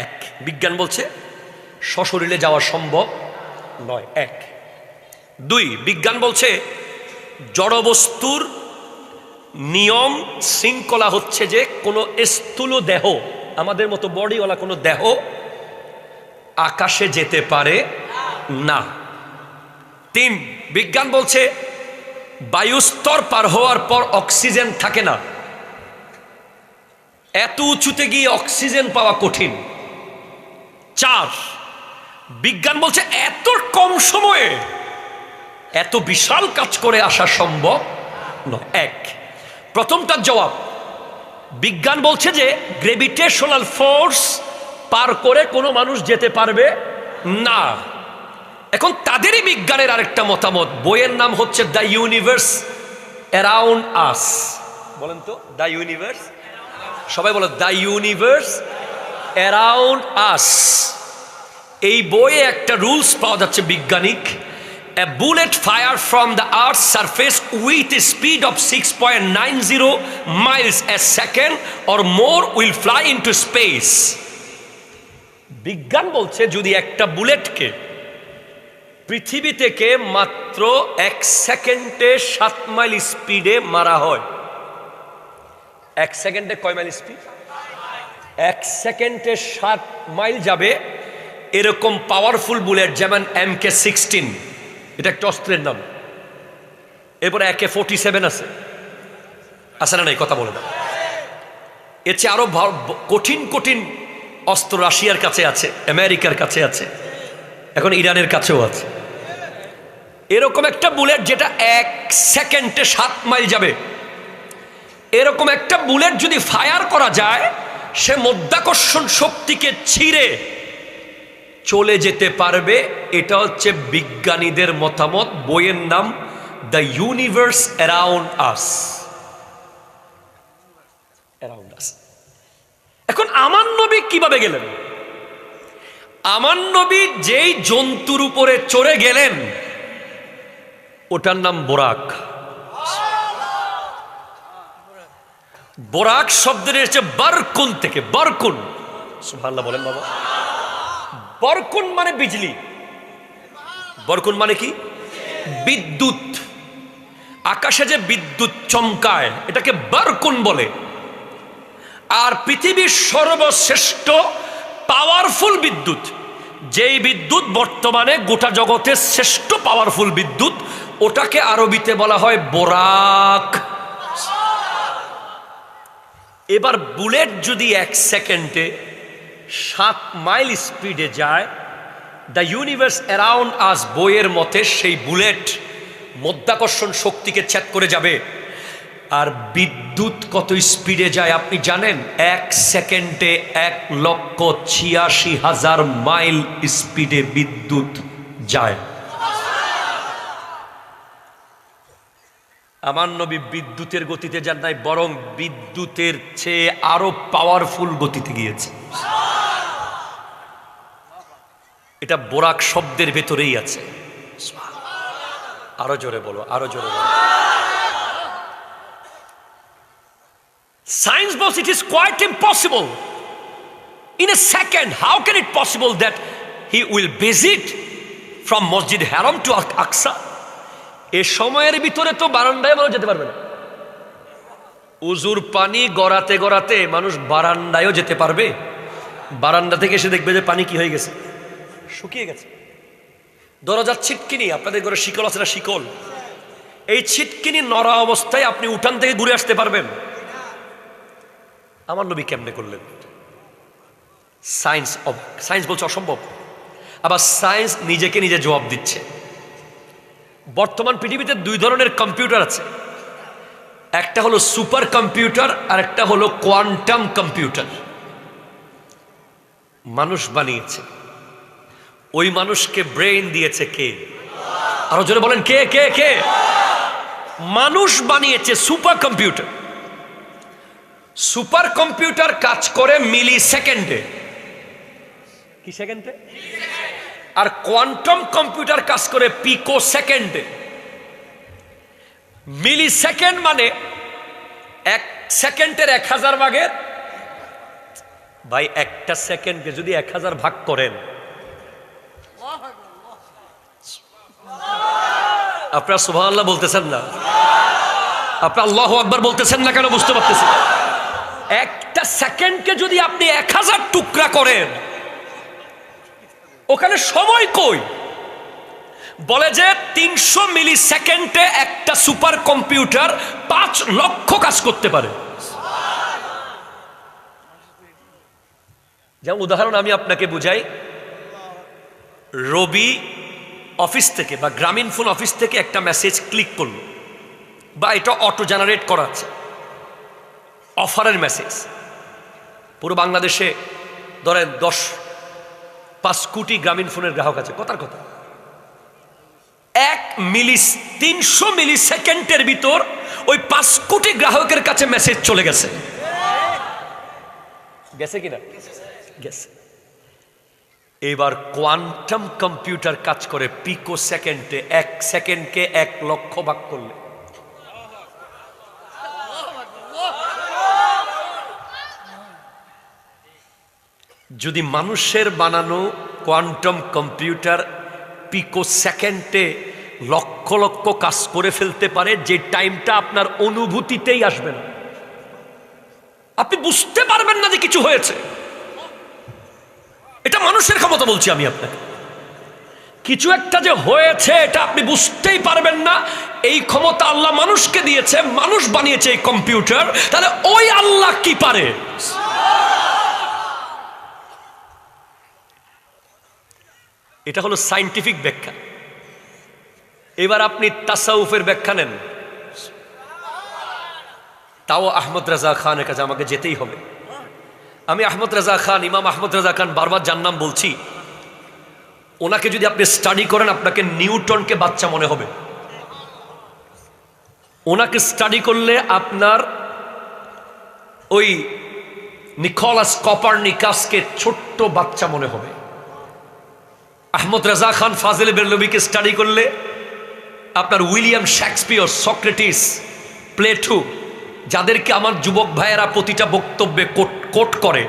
এক, বিজ্ঞান বলছে সশরীরে যাওয়া সম্ভব নয়। এক। দুই, বিজ্ঞান বলছে জড়বস্তুর নিয়ম শৃঙ্খলা হচ্ছে যে কোনো স্থূল দেহ, আমাদের মতো বডিওয়ালা কোনো দেহ আকাশে যেতে পারে না। তিন, বিজ্ঞান বলছে বায়ুস্তর পার হওয়ার পর অক্সিজেন থাকে না, এত উঁচুতে গিয়ে অক্সিজেন পাওয়া কঠিন। চার, বিজ্ঞান বলছে এত কম সময়ে এত বিশাল কাজ করে আসা সম্ভব নয়। এক, প্রথমটার জবাব, বিজ্ঞান বলছে যে গ্রেভিটেশনাল ফোর্স পার করে কোনো মানুষ যেতে পারবে না। এখন তাদেরই বিজ্ঞানের আরেকটা মতামত, বইয়ের নাম হচ্ছে দ্য ইউনিভার্স অ্যারাউন্ড আস। বলেন তো, দ্য ইউনিভার্স, সবাই বলো দ্য ইউনিভার্স অ্যারাউন্ড আস। এই বইয়ে একটা রুলস পাওয়া যাচ্ছে বিজ্ঞানিক, a bullet fired from the earth's surface with a speed of 6.90 miles a second or more will fly into space. বিজ্ঞান বলছে যদি একটা বুলেটকে পৃথিবী থেকে মাত্র 1 সেকেন্ডে 7 মাইল স্পিডে মারা হয়। 1 সেকেন্ডে কয় মাইল স্পিড? 1 সেকেন্ডে 7 মাইল যাবে। এরকম পাওয়ারফুল বুলেট যেমন MK-16, এটা একটা অস্ত্রের নাম। এরপরে AK-47 আছে না নাই, কথা বলে না। এর চেয়ে আরো কঠিন কঠিন অস্ত্র রাশিয়ার কাছে আছে, আমেরিকার কাছে আছে, এখন ইরানের কাছেও আছে। এরকম একটা বুলেট যেটা 1 সেকেন্ডে 7 মাইল যাবে, এরকম একটা বুলেট যদি ফায়ার করা যায়, সে মধ্যাকর্ষণ শক্তিকে ছিঁড়ে চলে যেতে পারবে। এটা হচ্ছে বিজ্ঞানীদের মতামত। বইয়ের নাম দ্য ইউনিভার্স অ্যারাউন্ড আস। এখন আমার নবী কিভাবে গেলেন? আমার নবী যেই জন্তুর উপরে চড়ে গেলেন ওটার নাম বোরাক। বোরাক শব্দের এসেছে বারকুন থেকে। বারকুন, সুবহানাল্লাহ বলেন বাবা। বরকুন মানে বিজলি। বরকুন মানে কি? বিদ্যুৎ। আকাশে যে বিদ্যুৎ চমকায় এটাকে বরকুন বলে। আর পৃথিবীর সর্বশ্রেষ্ঠ পাওয়ারফুল বিদ্যুৎ, যেই বিদ্যুৎ বর্তমানে গোটা জগতের শ্রেষ্ঠ পাওয়ারফুল বিদ্যুৎ, ওটাকে আরবিতে বলা হয় বোরাক। এবার বুলেট যদি 1 সেকেন্ডে 7 মাইল স্পিডে যায়, দ্য ইউনিভার্স অ্যারাউন্ড আস বইয়ের মতে সেই বুলেট মধ্যাকর্ষণ শক্তিকে ছেদ করে যাবে। আর বিদ্যুৎ কত স্পিডে যায় আপনি জানেন? 1 সেকেন্ডে 1,86,000 মাইল স্পিডে বিদ্যুৎ যায়। আমার নবী বিদ্যুতের গতিতে যান নাই, বরং বিদ্যুতের চেয়ে আরো পাওয়ারফুল গতিতে গিয়েছে। এটা বোরাক শব্দের ভেতরেই আছে। আরো জোরে বলো, আরো জোরে বলো। Science boss, it is quite impossible. In a second, how can it possible that he will visit from Masjid Haram to Aqsa? এই সময়ের ভিতরে তো বারান্দায় মানুষ যেতে পারবে না। উজুর পানি গড়াতে গড়াতে মানুষ বারান্দায়ও যেতে পারবে? বারান্দা থেকে এসে দেখবে যে পানি কি হয়ে গেছে, শুকিয়ে গেছে। দরজার ছিটকিনি, আপনাদের ঘরে শিকল আছে না? শিকল, এই ছিটকিনি নড়া অবস্থায় আপনি উঠান থেকে ঘুরে আসতে পারবেন? আমার নবী কেমনে করলেন? সায়েন্স বলছে অসম্ভব, আবার সায়েন্স নিজেকে নিজে জবাব দিচ্ছে। বর্তমান পৃথিবীতে দুই ধরনের কম্পিউটার আছে, একটা হলো সুপার কম্পিউটার আর একটা হলো কোয়ান্টাম কম্পিউটার। মানুষ বানিয়েছে, ওই মানুষকে ব্রেইন দিয়েছে কে? আরো জোরে বলেন, কে কে কে? মানুষ বানিয়েছে সুপার কম্পিউটার। সুপার কম্পিউটার কাজ করে মিলি সেকেন্ডে। কি সেকেন্ডে? আর কোয়ান্টাম কম্পিউটার কাজ করে পিকো সেকেন্ডে। মিলি সেকেন্ড মানে 1 সেকেন্ডের 1000 ভাগের। ভাই, একটা সেকেন্ডকে যদি 1000 ভাগ করেন, আপনারা সুবহানাল্লাহ বলতেছেন না? আপনারা আল্লাহু আকবার বলতেছেন না কেন? বুঝতে পারতেছি। একটা সেকেন্ডকে যদি আপনি 1000 টুকরা করেন, ওখানে সময় কই? বলে যে 300 মিলি সেকেন্ডে একটা সুপার কম্পিউটার 5 লক্ষ কাজ করতে পারে। যেমন উদাহরণ আমি আপনাকে বুঝাই, রবি অফিস থেকে বা গ্রামীণ ফোন অফিস থেকে একটা মেসেজ ক্লিক করলো, বা এটা অটো জেনারেট করা আছে, অফারের মেসেজ। পুরো বাংলাদেশে ধরেন 5 কোটি গ্রামীণ ফোনের গ্রাহক আছে, কথার কথা। 300 মিলি সেকেন্ডের ভিতর ওই 5 কোটি গ্রাহকের কাছে মেসেজ চলে গেছে। গেছে কিনা? গেছে। এবার কোয়ান্টাম কম্পিউটার কাজ করে পিকো সেকেন্ডে। 1 সেকেন্ডকে 1 লক্ষ ভাগ করলে যদি মানুষের বানানো কোয়ান্টাম কম্পিউটার পিকো সেকেন্ডে লক্ষ লক্ষ কাজ করে ফেলতে পারে, যে টাইমটা আপনার অনুভূতিতেই আসবে না, আপনি বুঝতে পারবেন না যে কিছু হয়েছে। এটা মানুষের ক্ষমতা বলছি আমি আপনাকে। কিছু একটা যে হয়েছে এটা আপনি বুঝতেই পারবেন না, এই ক্ষমতা আল্লাহ মানুষকে দিয়েছে। মানুষ বানিয়েছে এই কম্পিউটার, তাহলে ওই আল্লাহ কি পারে? এটা হলো সায়েন্টিফিক ব্যাখ্যা। এবার আপনি তাসাউফের ব্যাখ্যা নেন, তাও আহমদ রাজা খানের কাছে আমাকে যেতেই হবে। আমি আহমদ রাজা খান, ইমাম আহমদ রাজা খান বারবার যার নাম বলছি, ওনাকে যদি আপনি স্টাডি করেন আপনাকে নিউটনকে বাচ্চা মনে হবে। ওনাকে স্টাডি করলে আপনার ওই নিকোলাস কপারনিকাসকে ছোট্ট বাচ্চা মনে হবে। আহমদ রাজা খান ফাজিল বেরলভীকে স্টাডি করলে আপনার উইলিয়াম শেক্সপিয়র, সক্রেটিস, প্লেটো, যাদেরকে আমার যুবক ভাইয়েরা প্রতিটা বক্তব্যে কোট করে,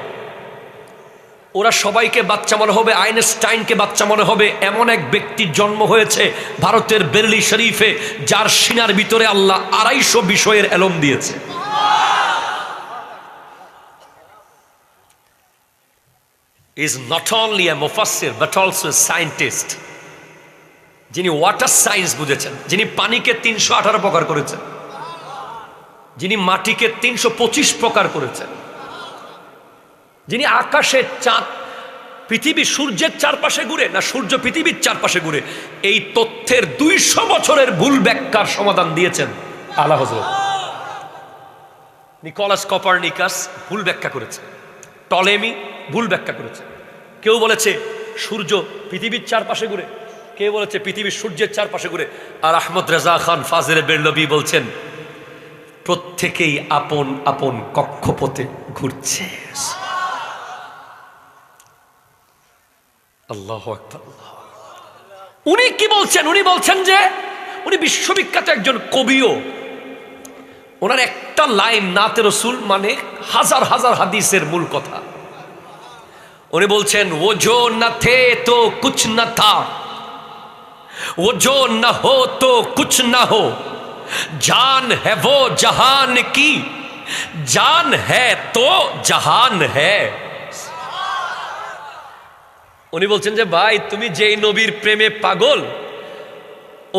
ওরা সবাইকে বাচ্চা মনে হবে। আইনস্টাইনকে বাচ্চা মনে হবে। এমন এক ব্যক্তির জন্ম হয়েছে ভারতের বেরেলি শরীফে, যার সিনার ভিতরে আল্লাহ 250 বিষয়ের এলম দিয়েছে। Is not only a mufassir but also a scientist, যিনি ওয়াটার সায়েন্স বুঝেছেন, যিনি পানিকে 318 প্রকার করেছেন, যিনি মাটিকে 325 প্রকার করেছেন, যিনি আকাশের চাঁদ পৃথিবী সূর্যের চারপাশে ঘুরে না সূর্য পৃথিবীর চারপাশে ঘুরে, এই তথ্যের 200 বছরের ভুল ব্যাখ্যার সমাধান দিয়েছেন আলা হযরত। নিকোলাস কপারনিকাস ভুল ব্যাখ্যা করেছে, টলেমি ভুল ব্যাখ্যা করেছে। কেউ বলেছে সূর্য পৃথিবীর চারপাশে ঘুরে, কেউ বলেছে পৃথিবী সূর্যের চারপাশে ঘুরে। আর আহমদ রাজা খান ফাজিল বেরলভী বলছেন প্রত্যেকেই আপন আপন কক্ষপথে ঘুরছে। আল্লাহু আকবার। উনি কি বলছেন? উনি বলছেন যে উনি বিশ্ববিখ্যাত একজন কবিও। ওনার একটা লাইন নাতে রসুল মানে হাজার হাজার হাদিসের মূল কথা। উনি বলছেন, ও জো না থে তো কুছ না থা, ও জো না হো তো কুছ না হো, জান হ্যায় वो জাহান কি, জান হ্যায় তো জাহান হ্যায়। উনি বলছেন যে ভাই, তুমি যেই নবীর প্রেমে পাগল,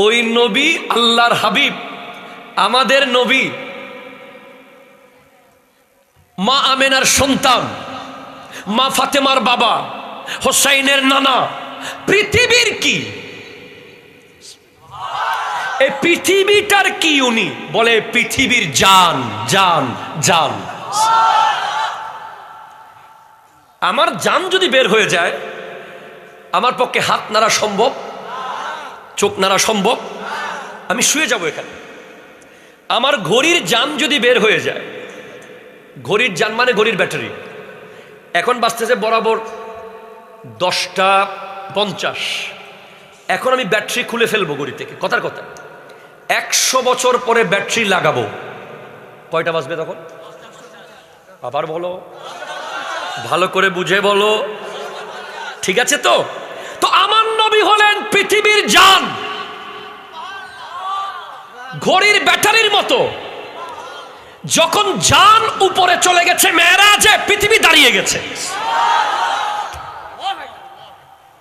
ওই নবী আল্লাহর হাবিব, আমাদের নবী, মা আমেনার সন্তান, মা ফাতেমার বাবা, হোসাইনের নানা, পৃথিবীর কি, এই পৃথিবীটার কি? উনি বলে পৃথিবীর জান, জান, জান। আমার জান যদি বের হয়ে যায়, আমার পক্ষে হাত নাড়া সম্ভব, চোখ নাড়া সম্ভব, আমি শুয়ে যাব এখানে। আমার ঘড়ির জান যদি বের হয়ে যায়, ঘড়ির জান মানে ঘড়ির ব্যাটারি, এখন বাজতেছে বরাবর 10টা 50, এখন আমি ব্যাটারি খুলে ফেলবো ঘড়ি থেকে, কথার কথা। 100 বছর পরে ব্যাটারি লাগাবো, কয়টা বাজবে তখন? আবার বলো, ভালো করে বুঝে বলো, ঠিক আছে তো? তো আমার নবী হলেন পৃথিবীর জান, ঘড়ির ব্যাটারির মতো। যখন জান উপরে চলে গেছে মেরাজে, পৃথিবী দাঁড়িয়ে গেছে।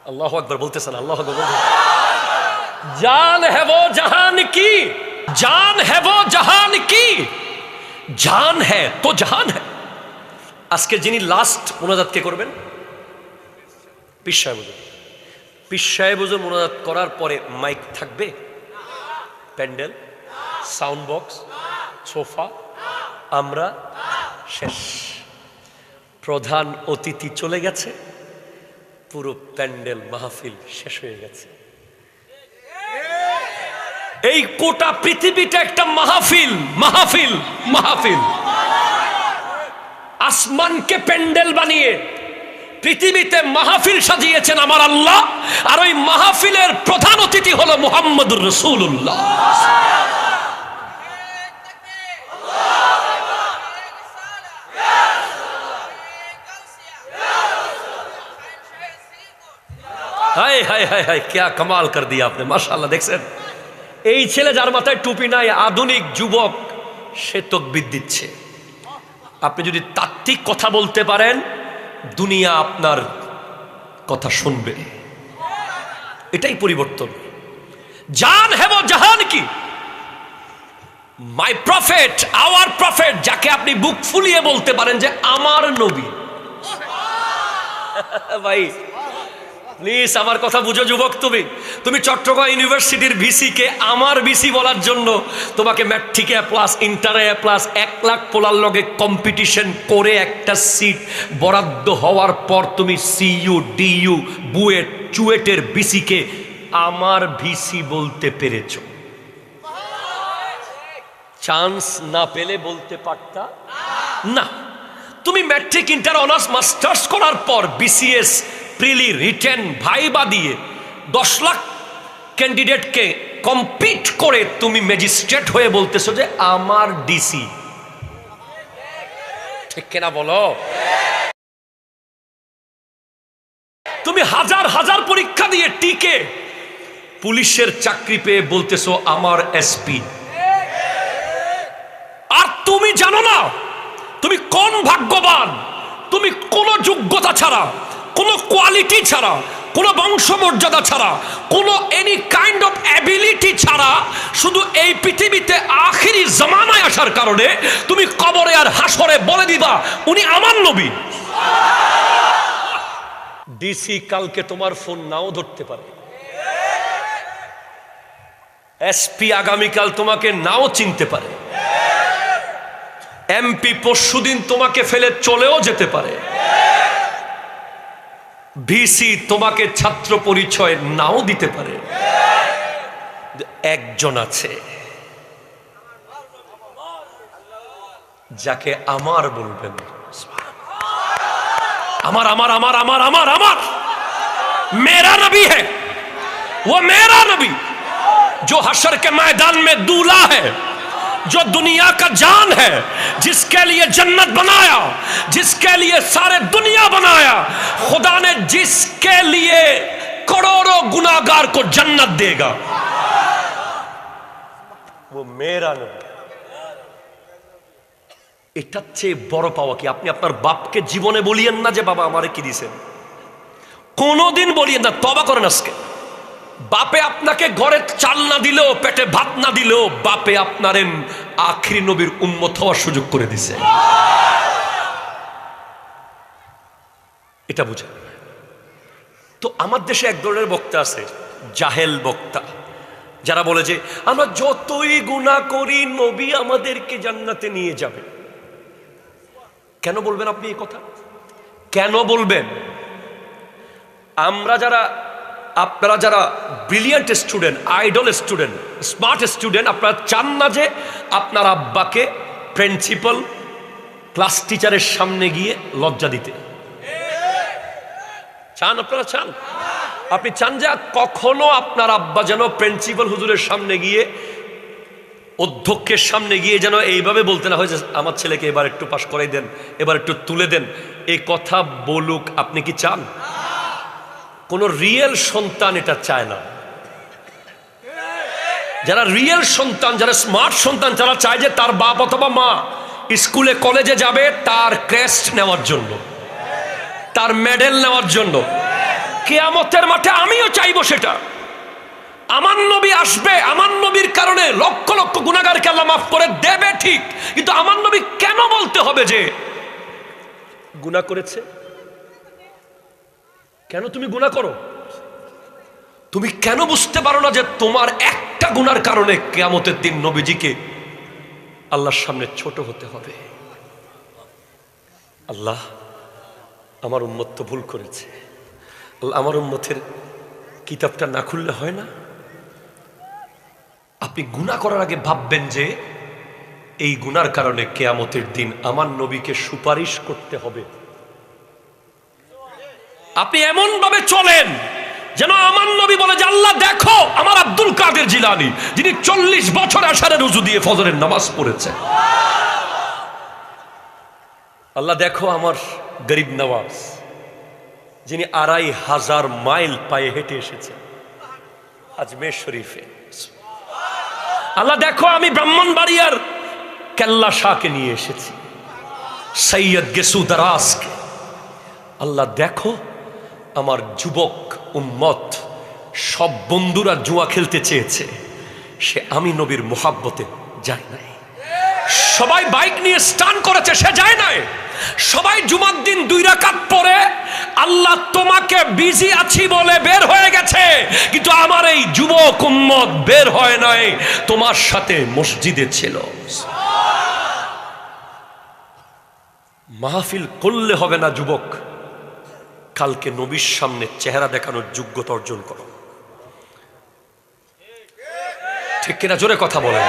আল্লাহু আকবার বলতেছেন, আল্লাহু আকবার বলতেছেন। জান হ্যায় वो জাহান কি, জান হ্যায় वो জাহান কি, জান হ্যায় তো জাহান হ্যায়। আজকে যিনি লাস্ট মোনাজাত কে করবেন? পীর সাহেব হুজুর। পীর সাহেব হুজুর মোনাজাত করার পরে মাইক থাকবে, প্যান্ডেল, সাউন্ড বক্স, সোফা, আমরা শেষ। প্রধান অতিথি চলে গেছে, পুরো প্যান্ডেল মাহফিল শেষ হয়ে গেছে। এই গোটা পৃথিবীটা একটা মাহফিল, মাহফিল, মাহফিল। আসমানকে প্যান্ডেল বানিয়ে পৃথিবীতে মাহফিল সাজিয়েছেন আমার আল্লাহ, আর ওই মাহফিলের প্রধান অতিথি হলো মুহাম্মদুর রাসূলুল্লাহ। হায় হায় হায় হায়, क्या कमाल कर दिया आपने, माशाल्लाह। দেখছেন, এই ছেলে যার মাথায় টুপি নাই, আধুনিক যুবক, সে তাকবীর দিচ্ছে। আপনি যদি তাত্ত্বিক কথা বলতে পারেন, দুনিয়া আপনার কথা শুনবে। এটাই পরিবর্তন। জান হ্যায় वो জাহান কি, মাই প্রফেট, আওয়ার প্রফেট, যাকে আপনি বুক ফুলিয়ে বলতে পারেন যে আমার নবী। ভাই প্লিজ আমার কথা বুঝো যুবক। তুমি চট্টগ্রাম ইউনিভার্সিটির ভিসি কে আমার ভিসি বলার জন্য তোমাকে ম্যাট্রিকে এ প্লাস, ইন্টারে এ প্লাস, 1 লাখ পোলার লগে কম্পিটিশন করে একটা সিট বরাদ্দ হওয়ার পর তুমি সিইউ, ডিইউ, বুয়েট, চুয়েটের ভিসি কে আমার ভিসি বলতে পেরেছো। চান্স না পেলে বলতে পারতা না। তুমি ম্যাট্রিক, ইন্টার, অনার্স, মাস্টার্স করার পর বিসিএস, প্রিলি, রিটেন, ভাইবা দিয়ে 10 লাখ ক্যান্ডিডেটকে কম্পিট করে তুমি ম্যাজিস্ট্রেট হয়ে বলতেছো যে আমার ডিসি। ঠিক কিনা বলো? তুমি হাজার হাজার পরীক্ষা দিয়ে টিকে পুলিশের চাকরি পেয়ে বলতেছো আমার এসপি। আর তুমি জানো না তুমি কোন ভাগ্যবান। তুমি কোন যোগ্যতা ছাড়া, কোন কোয়ালিটি ছাড়া, কোন বংশমর্যাদা ছাড়া, কোন এনি কাইন্ড অফ অ্যাবিলিটি ছাড়া, শুধু এই পৃথিবীতে আখিরি জামানায় আসার কারণে তুমি কবরে আর হাসরে বলে দিবা উনি আমার নবী। ডিসি কালকে তোমার ফোন নাও ধরতে পারে, এসপি আগামীকাল তোমাকে নাও চিনতে পারে, এমপি পরশুদিন তোমাকে ফেলে চলেও যেতে পারে, ভিসি তোমাকে ছাত্র পরিচয় নাও দিতে পারে। একজন আছে যাকে আমার বলবেন, আমার আমার আমার আমার আমার আমার মেরা নবী হ্যায়, वो मेरा नबी। जो हशर के मैदान में दूल्हा है, जो दुनिया का जान है, जिसके लिए जन्नत बनाया, जिसके लिए सारे दुनिया बनाया, खुदा ने जिसके लिए करोड़ों गुनाहगार को जन्नत देगा, वो मेरा नबी। এটার চেয়ে বড় পাওয়া কি? আপনি আপনার বাপকে জীবনে বলিয়েন না যে বাবা আমারে কি দিয়েছেন, কোনোদিন বলিয়েন না। তওবা করেন আজকে। বাপে আপনাকে ঘরে চাল না দিলেও, পেটে ভাত না দিলেও, বাপে আপনার আখিরি নবীর উম্মত হওয়ার সুযোগ করে দিছে। এটা বুঝেন। তো আমার দেশে এক ধরনের বক্তা আছে, জাহেল বক্তা, যারা বলে যে আমরা যতই গুনাহ করি নবী আমাদেরকে জান্নাতে নিয়ে যাবে। কেন বলবেন আপনি এই কথা? কেন বলবেন? আমরা যারা, আপনারা যারা brilliant student, idol student, smart student, আপনারা চান না যে আপনার আব্বাকে প্রিন্সিপাল, ক্লাস টিচারের সামনে গিয়ে লজ্জা দিতে চান? আপনারা চান? আপনি চান যে কখনো আপনার আব্বা যেন প্রিন্সিপাল হুজুরের সামনে গিয়ে, অধ্যক্ষের সামনে গিয়ে যেন এইভাবে বলতে না হয় যে আমার ছেলেকে এবার একটু পাশ করাই দেন, এবার একটু তুলে দেন, এই কথা বলুক? আপনি কি চান? কোন রিয়েল সন্তান এটা চায় না। যারা রিয়েল সন্তান, যারা স্মার্ট সন্তান, যারা চায় যে তার বাপ অথবা মা স্কুলে কলেজে যাবে তার ক্রেস্ট নেওয়ার জন্য, তার মেডেল নেওয়ার জন্য। কিয়ামতের মাঠে আমিও চাইবো সেটা। আমার নবী আসবে, আমার নবীর কারণে লক্ষ লক্ষ গুনাহগারকে আল্লাহ মাফ করে দেবে, ঠিক, কিন্তু আমার নবী কেন বলতে হবে যে গুনাহ করেছে? কেন তুমি গুনাহ করো? তুমি কেন বুঝতে পারো না যে তোমার একটা গুনার কারণে কিয়ামতের দিন নবীজিকে আল্লাহর সামনে ছোট হতে হবে? আল্লাহ, আমার উম্মত তো ভুল করেছে, আল্লাহ আমার উম্মতের কিতাবটা না খুললে হয় না? আপনি গুনাহ করার আগে ভাববেন যে এই গুনার কারণে কিয়ামতের দিন আমার নবীকে সুপারিশ করতে হবে। আপনি এমন ভাবে চলেন যেন আমার নবী বলে যে আল্লাহ দেখো আমার আব্দুল কাদের জিলানী, যিনি 40 বছর আশারের রুজু দিয়ে ফজরের নামাজ পড়েছে, আল্লাহ দেখো আমার গরিব নওয়াজ, যিনি 2500 মাইল পায়ে হেঁটে এসেছে আজমের শরীফে, আল্লাহ দেখো আমি ব্রাহ্মণবাড়িয়ার কেল্লা শাহকে নিয়ে এসেছি, সৈয়দ গেসু দারাজকে, আল্লাহ দেখো আমার যুবক উম্মত, সব বন্ধুরা জুয়া খেলতে চেয়েছে, সে আমি নবীর মোহাব্বতে যায় নাই। সবাই বাইক নিয়ে স্টান করেছে, সে যায় নাই। সবাই জুমার দিন 2 রাকাত পড়ে আল্লাহ তোমাকে বিজি আছি বলে বের হয়ে গেছে, কিন্তু আমার এই যুবক উম্মত বের হয় নাই, তোমার সাথে মসজিদে ছিল। মাহফিল করলে হবে না যুবক, কালকে নবীর সামনে চেহারা দেখানোর যোগ্যতা অর্জন করো। ঠিক কিনা? জোরে কথা বলেন।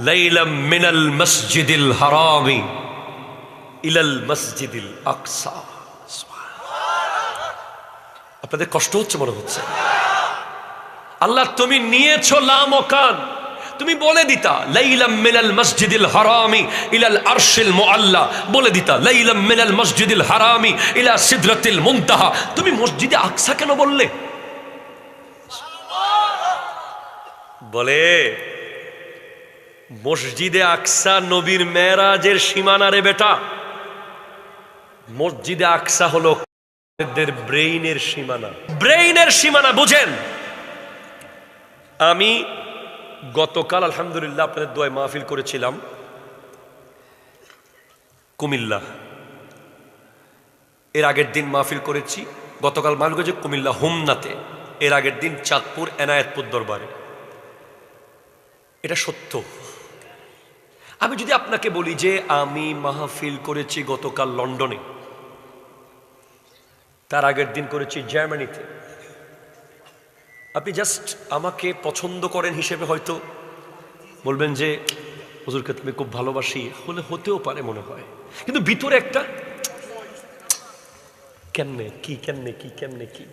লাইলাম মিনাল মসজিদিল হারামি ইলাল মসজিদিল আকসা। আপনাদের কষ্ট হচ্ছে মনে হচ্ছে। আল্লাহ তুমি নিয়েছো লামকান, তুমি বলে দিতা লাইলাম মিনাল মসজিদিল হারামি ইলাল আরশিল মুআল্লা, বলে দিতা লাইলাম মিনাল মসজিদিল হারামি ইলা সিদরাতিল মুনতাহা। তুমি মসজিদে আকসা কেন বললে? বলে মসজিদে আকসা নবীর মেরাজের সীমানা রে বেটা। মসজিদে আকসা হলো ব্রেইনের সীমানা, ব্রেইনের সীমানা। বুঝেন, আমি গতকাল আলহামদুলিল্লাহ আপনাদের দোয়ায় মাহফিল করেছিলাম কুমিল্লা, এর আগের দিন মাহফিল করেছি গতকাল মাহফিল করেছি কুমিল্লা হোমনাতে, এর আগের দিন চাঁদপুর এনায়েতপুর দরবারে। এটা সত্য। আমি যদি আপনাকে বলি যে আমি মাহফিল করেছি গতকাল লন্ডনে, তার আগের দিন করেছি জার্মানিতে, আপনি জাস্ট আমাকে পছন্দ করেন হিসেবে হয়তো বলবেন যে হুজুরকে তুমি খুব ভালোবাসি, হলে হতেও পারে মনে হয়, কিন্তু ভিতরে একটা কেমনে কি কেমনে কি কেমনে কি।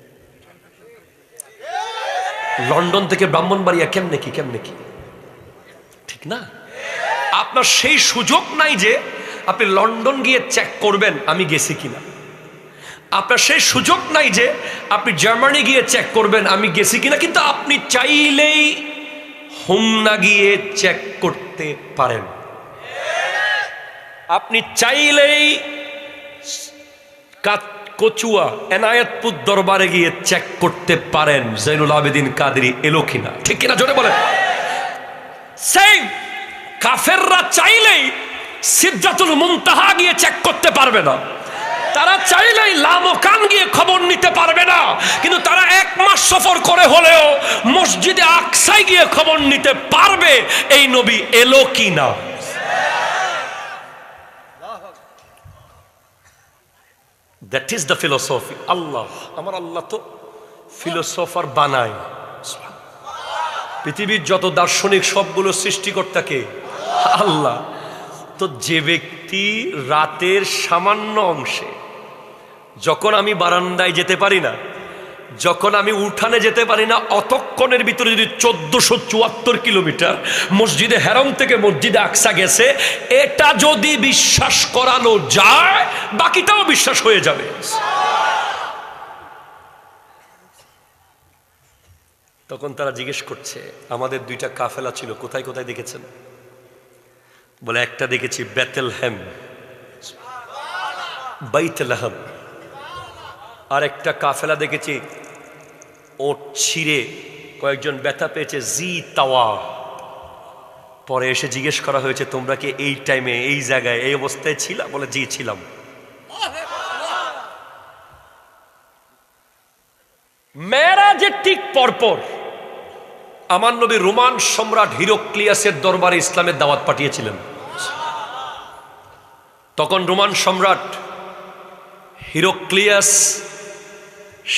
লন্ডন থেকে ব্রাহ্মণবাড়িয়া কেমনে কি ঠিক না? আপনার সেই সুযোগ নাই যে আপনি লন্ডন গিয়ে চেক করবেন আমি গেছি কিনা। আপনার সেই সুযোগ নাই যে আপনি জার্মানি গিয়ে চেক করবেন আমি গেছি কিনা। কিন্তু আপনি চাইলেই হোমনা গিয়ে চেক করতে পারেন। আপনি চাইলেই কচুয়া এনায়েতপুর দরবারে গিয়ে চেক করতে পারেন জৈনুল আবেদিন কাদরি এলো কিনা, ঠিক কিনা জোরে বলেন। সেই কাফেররা চাইলেই সিদরাতুল মুনতাহা গিয়ে চেক করতে পারবে না, তারা চাইলেই লামকান গিয়ে খবর নিতে পারবে না, কিন্তু তারা 1 মাস সফর করে হলেও মসজিদে আকসায় গিয়ে খবর নিতে পারবে এই নবী এলো কিনা। That is the philosophy. Allah, আমার আল্লাহ তো ফিলোসফার বানায়। পৃথিবীর যত দার্শনিক সবগুলো সৃষ্টিকর্তাকে আল্লাহ। তো যে ব্যক্তি রাতের সামান্য অংশে, যখন আমি বারান্দায় যেতে পারি না, যখন আমি উঠানে যেতে পারি না, অতক্ষণের ভিতরে যদি 1474 কিলোমিটার মসজিদে হেরম থেকে মসজিদে আকসা গেছে, এটা যদি বিশ্বাস করানো যায় বাকিটাও বিশ্বাস হয়ে যাবে। তখন তারা জিজ্ঞেস করছে, আমাদের 2টা কাফেলা ছিল, কোথায় কোথায় দেখেছেন? বলে একটা দেখেছি বেথলেহেম, বাইতলাহম, আর একটা কাফেলা দেখেছি ওট ছিঁড়ে কয়েকজন ব্যথা পেয়েছে জি তাওয়া। পরে এসে জিজ্ঞেস করা হয়েছে তোমরা কি এই টাইমে এই জায়গায় এই অবস্থায় ছিলা? বলে জি ছিলাম। মেরাজের ঠিক পরপর আমার নবী রোমান সম্রাট হিরোক্লিয়াসের দরবারে ইসলামের দাওয়াত পাঠিয়েছিলেন। তখন রোমান সম্রাট হিরোক্লিয়াস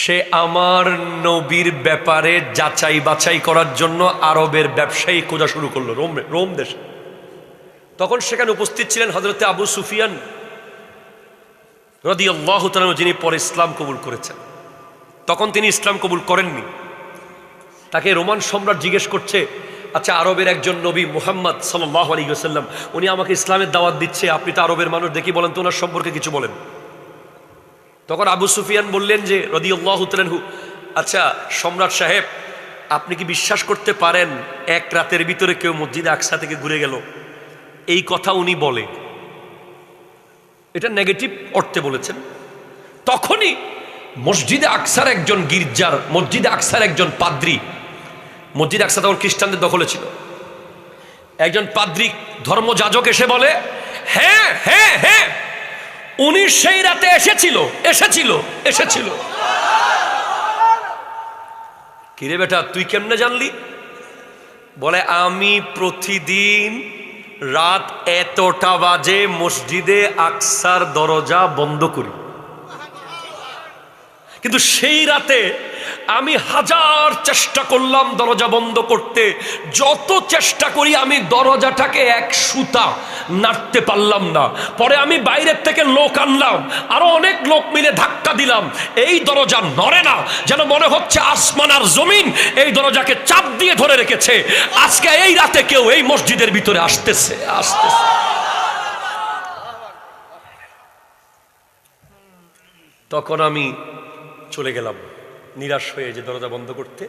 সে আমার নবীর ব্যাপারে যাচাই বাছাই করার জন্য আরবের ব্যবসায়ী খোঁজা শুরু করলো রোম দেশে। তখন সেখানে উপস্থিত ছিলেন হযরতে আবু সুফিয়ান রাদিয়াল্লাহু তাআলা, যিনি পরে ইসলাম কবুল করেছেন। তখন তিনি ইসলাম কবুল করেননি। তাকে রোমান সম্রাট জিজ্ঞেস করছে, আচ্ছা আরবের একজন নবী মুহাম্মদ সাল্লাল্লাহু আলাইহি ওয়াসাল্লাম, উনি আমাকে ইসলামের দাওয়াত দিচ্ছে, আপনি তো আরবের মানুষ, দেখি বলেন তো ওনার সম্পর্কে কিছু বলেন। তখন আবু সুফিয়ান বললেন যে রাদিয়াল্লাহু তাআলা, আচ্ছা সম্রাট সাহেব, আপনি কি বিশ্বাস করতে পারেন 1 রাতের ভিতরে কেউ মসজিদে আকসা থেকে ঘুরে গেল? এই কথা উনি বলে, এটা নেগেটিভ অর্থে বলেছেন। তখনই মসজিদে আকসার একজন গির্জার, মসজিদে আকসার একজন পাদ্রী, মসজিদ আকসা তখন খ্রিস্টানদের দখলে ছিল, একজন পাদ্রী ধর্মযাজক এসে বলে, হ্যাঁ হ্যাঁ হ্যাঁ উনি সেই রাতে এসেছিল। কিরে বেটা তুই কেমনে জানলি? বলে আমি প্রতিদিন রাত এতটা বাজে মসজিদে আকসার দরজা বন্ধ করি, কিন্তু সেই রাতে আমি 1000 চেষ্টা করলাম দরজা বন্ধ করতে, যত চেষ্টা করি আমি দরজাটাকে 1 সুতা নাড়তে পারলাম না। পরে আমি বাইরের থেকে লোক আনলাম, আরো অনেক লোক মিলে ধাক্কা দিলাম, এই দরজা নড়ে না, যেন মনে হচ্ছে আসমান আর জমিন এই দরজাকে চাপ দিয়ে ধরে রেখেছে। আজকে এই রাতে কেউ এই মসজিদের ভিতরে আসতেছে। তখন আমি চলে গেলাম নিরাশ হয়ে, যে দরজা বন্ধ করতে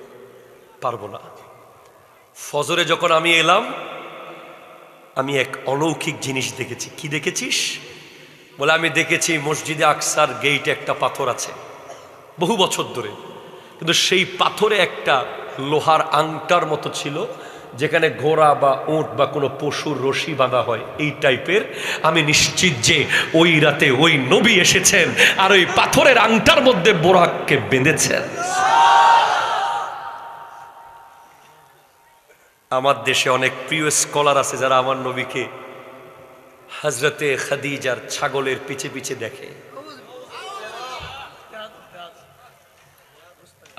পারবো না। ফজরে যখন আমি এলাম, আমি এক অলৌকিক জিনিস দেখেছি। কি দেখেছিস? বলে আমি দেখেছি মসজিদে আকসার গেইটে একটা পাথর আছে বহু বছর ধরে, কিন্তু সেই পাথরে একটা লোহার আংটার মতো ছিল, যেখানে ঘোড়া বা উট বা কোনো পশুর রশি বাঁধা হয় এই টাইপের। আমি নিশ্চিত যে ওই রাতে ওই নবী এসেছেন আর ওই পাথরের আংটার মধ্যে বোরাককে বেঁধেছেন। আমার দেশে অনেক প্রিয় স্কলার আছে যারা আমার নবীকে হযরতে খাদিজার ছাগলের পিছে পিছে দেখে।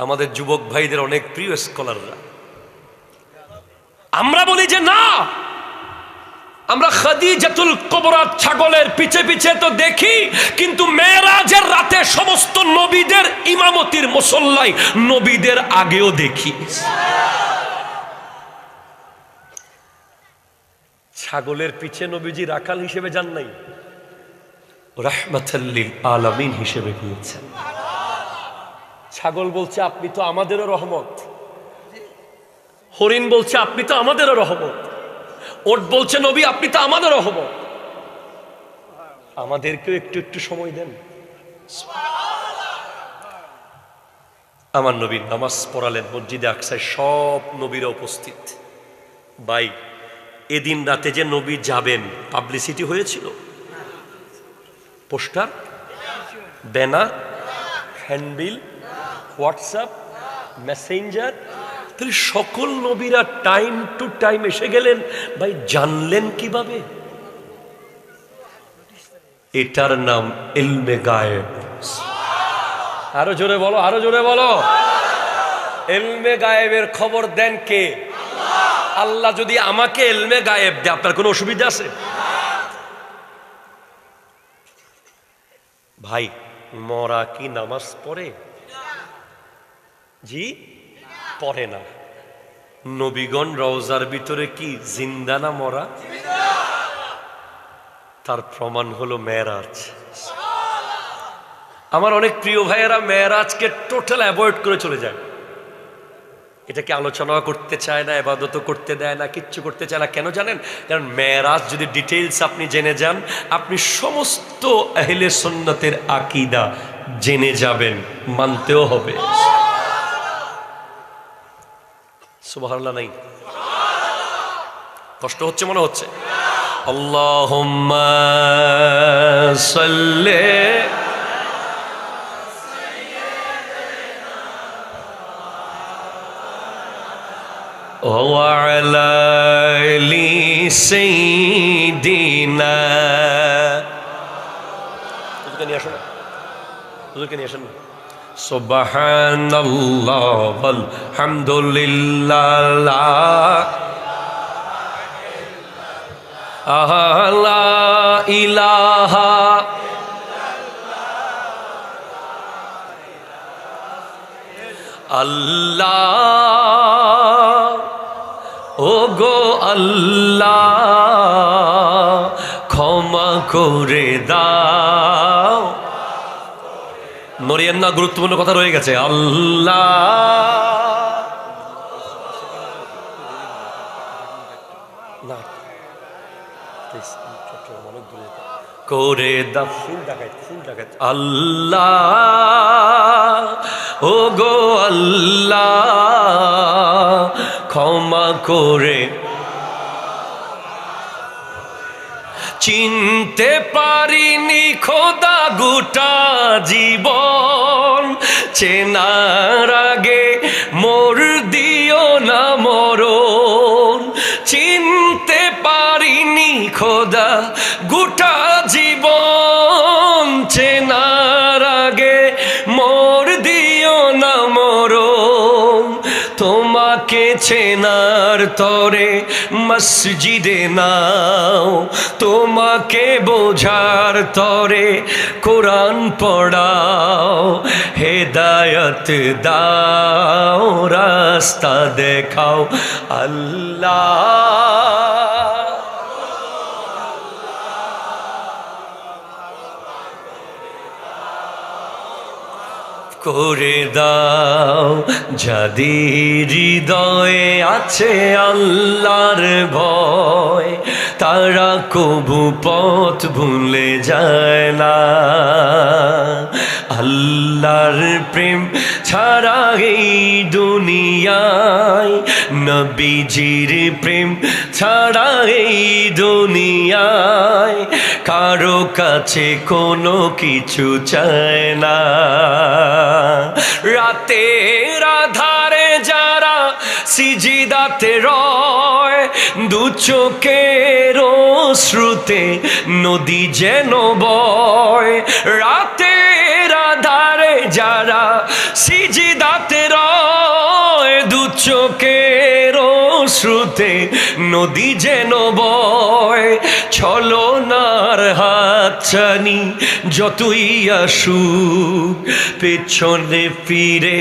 আমাদের যুবক ভাইদের অনেক প্রিয় স্কলাররা। আমরা বলি যে না, আমরা খাদিজাতুল কুবরা ছাগলের পিছে পিছে তো দেখি, কিন্তু মেরাজের রাতে সমস্ত নবীদের ইমামতির মুসল্লায় নবীদের আগেও দেখি। ছাগলের পিছে নবীজি রাখাল হিসেবে যান নাই, রাহমাতাল লিল আলামিন হিসেবে গিয়েছেন। ছাগল বলছে আপনি তো আমাদেরও রহমত, হরিণ বলছে আপনি তো আমাদেরও রহমত, ওট বলছে নবী আপনি তো আমাদের রহমত, আমাদেরকেও একটু একটু সময় দেন। আমার নবী নামাজ পড়ালেন মসজিদে আকসায়, সব নবীরা উপস্থিত। ভাই, এদিন রাতে যে নবী যাবেন পাবলিসিটি হয়েছিল, poster, banner, handbill, WhatsApp, Messenger, তাহলে সকল নবীরা টাইম টু টাইম এসে গেলেন। ভাই জানলেন কিভাবে? এটার নাম ইলমে গায়েব। আরো জোরে বলো, আরো জোরে বলো। ইলমে গায়েবের খবর দেন কে? আল্লাহ যদি আমাকে ইলমে গায়েব দেয়, আপনার কোনো অসুবিধা আছে? ভাই, মরা কি নামাজ পড়ে? জি পড়ে না। নবীগণ রওজার ভিতরে কি জিন্দা না মরা? তার প্রমাণ হলো মেরাজ। আমার অনেক প্রিয় ভাইয়েরা মেরাজকে টোটাল অ্যাভয়েড করে চলে যায়। এটাকে আলোচনা করতে চায় না, ইবাদত করতে দেয় না, কিচ্ছু করতে চায় না। কেন জানেন? কারণ মেরাজ যদি ডিটেইলস আপনি জেনে যান, আপনি সমস্ত আহলে সুন্নতের আকীদা জেনে যাবেন, মানতেও হবে। সুবহানাল্লাহ নাই? কষ্ট হচ্ছে মনে হচ্ছে? আল্লাহুম্মা সাল্লি ওয়া আলা আলি সাইয়্যিদিনা। হুজুরকে নিয়ে আসুন, হুজুরকে নিয়ে আসুন। সুবহানাল্লাহ আলহামদুলিল্লাহ লা ইলাহা আল্লাহ, ও গো আল্লাহ ক্ষমা করে দাও। নড়িয়েন না, গুরুত্বপূর্ণ কথা রয়ে গেছে। আল্লাহ করে দাও। আল্লাহ, ও গো আল্লাহ ক্ষমা করে। চিনতে পারিনি খোদা গোটা জীবন, চেনার আগে মোর দিও না মরণ। চিনতে পারিনি খোদা গোটা জীবন, চেনার আগে মোর দিও না মরণ। তোমাকে চেনার তরে মসজিদে নাও, তোমাকে বোঝার তরে কোরআন পড়াও। হেদায়েত দাও, রাস্তা দেখাও। আল্লাহ করে দাও, যাদের হৃদয়ে আছে আল্লাহর ভয়, তারা কবু পথ ভুলে যায় না। আল্লাহর প্রেম ছাড়া এই দুনিয়ায়, নবীজির প্রেম ছাড়া এই দুনিয়ায় কারো কাছে কোনো কিছু চায় না। রাতের আধারে যারা সিজদাতে রয়, দু চোখের শ্রুতে নদী যেন বয়। রাতের আধারে যারা সিজদাতে রয়, দু চোখের অশ্রুতে নদী যেন বয়, ছলনার হাতছানি যতই আসুক পেছনে ফিরে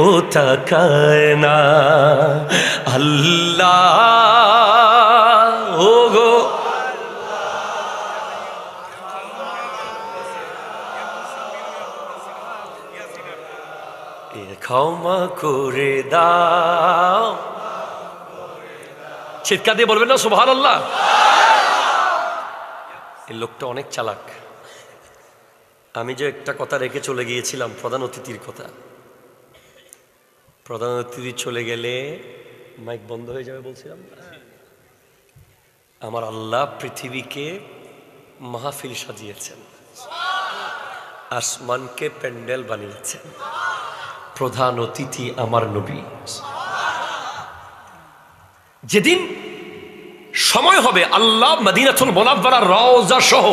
ও তাকায় না। আল্লাহ ও গো ক্ষমা করে দাও। চিৎকার দিয়ে বলবেন না সুবহানাল্লাহ। এই লোকটা অনেক চালাক। আমি যে একটা কথা রেখে চলে গিয়েছিলাম, প্রধান অতিথির কথা, প্রধান অতিথি চলে গেলে মাইক বন্ধ হয়ে যাবে বলছিলাম। আমার আল্লাহ পৃথিবীকে মাহফিল সাজিয়েছেন, আসমানকে প্যান্ডেল বানিয়েছেন, প্রধান অতিথি আমার নবী। যেদিন সময় হবে আল্লাহ মদিনাতুল মুনাওয়ারার রওজা সহ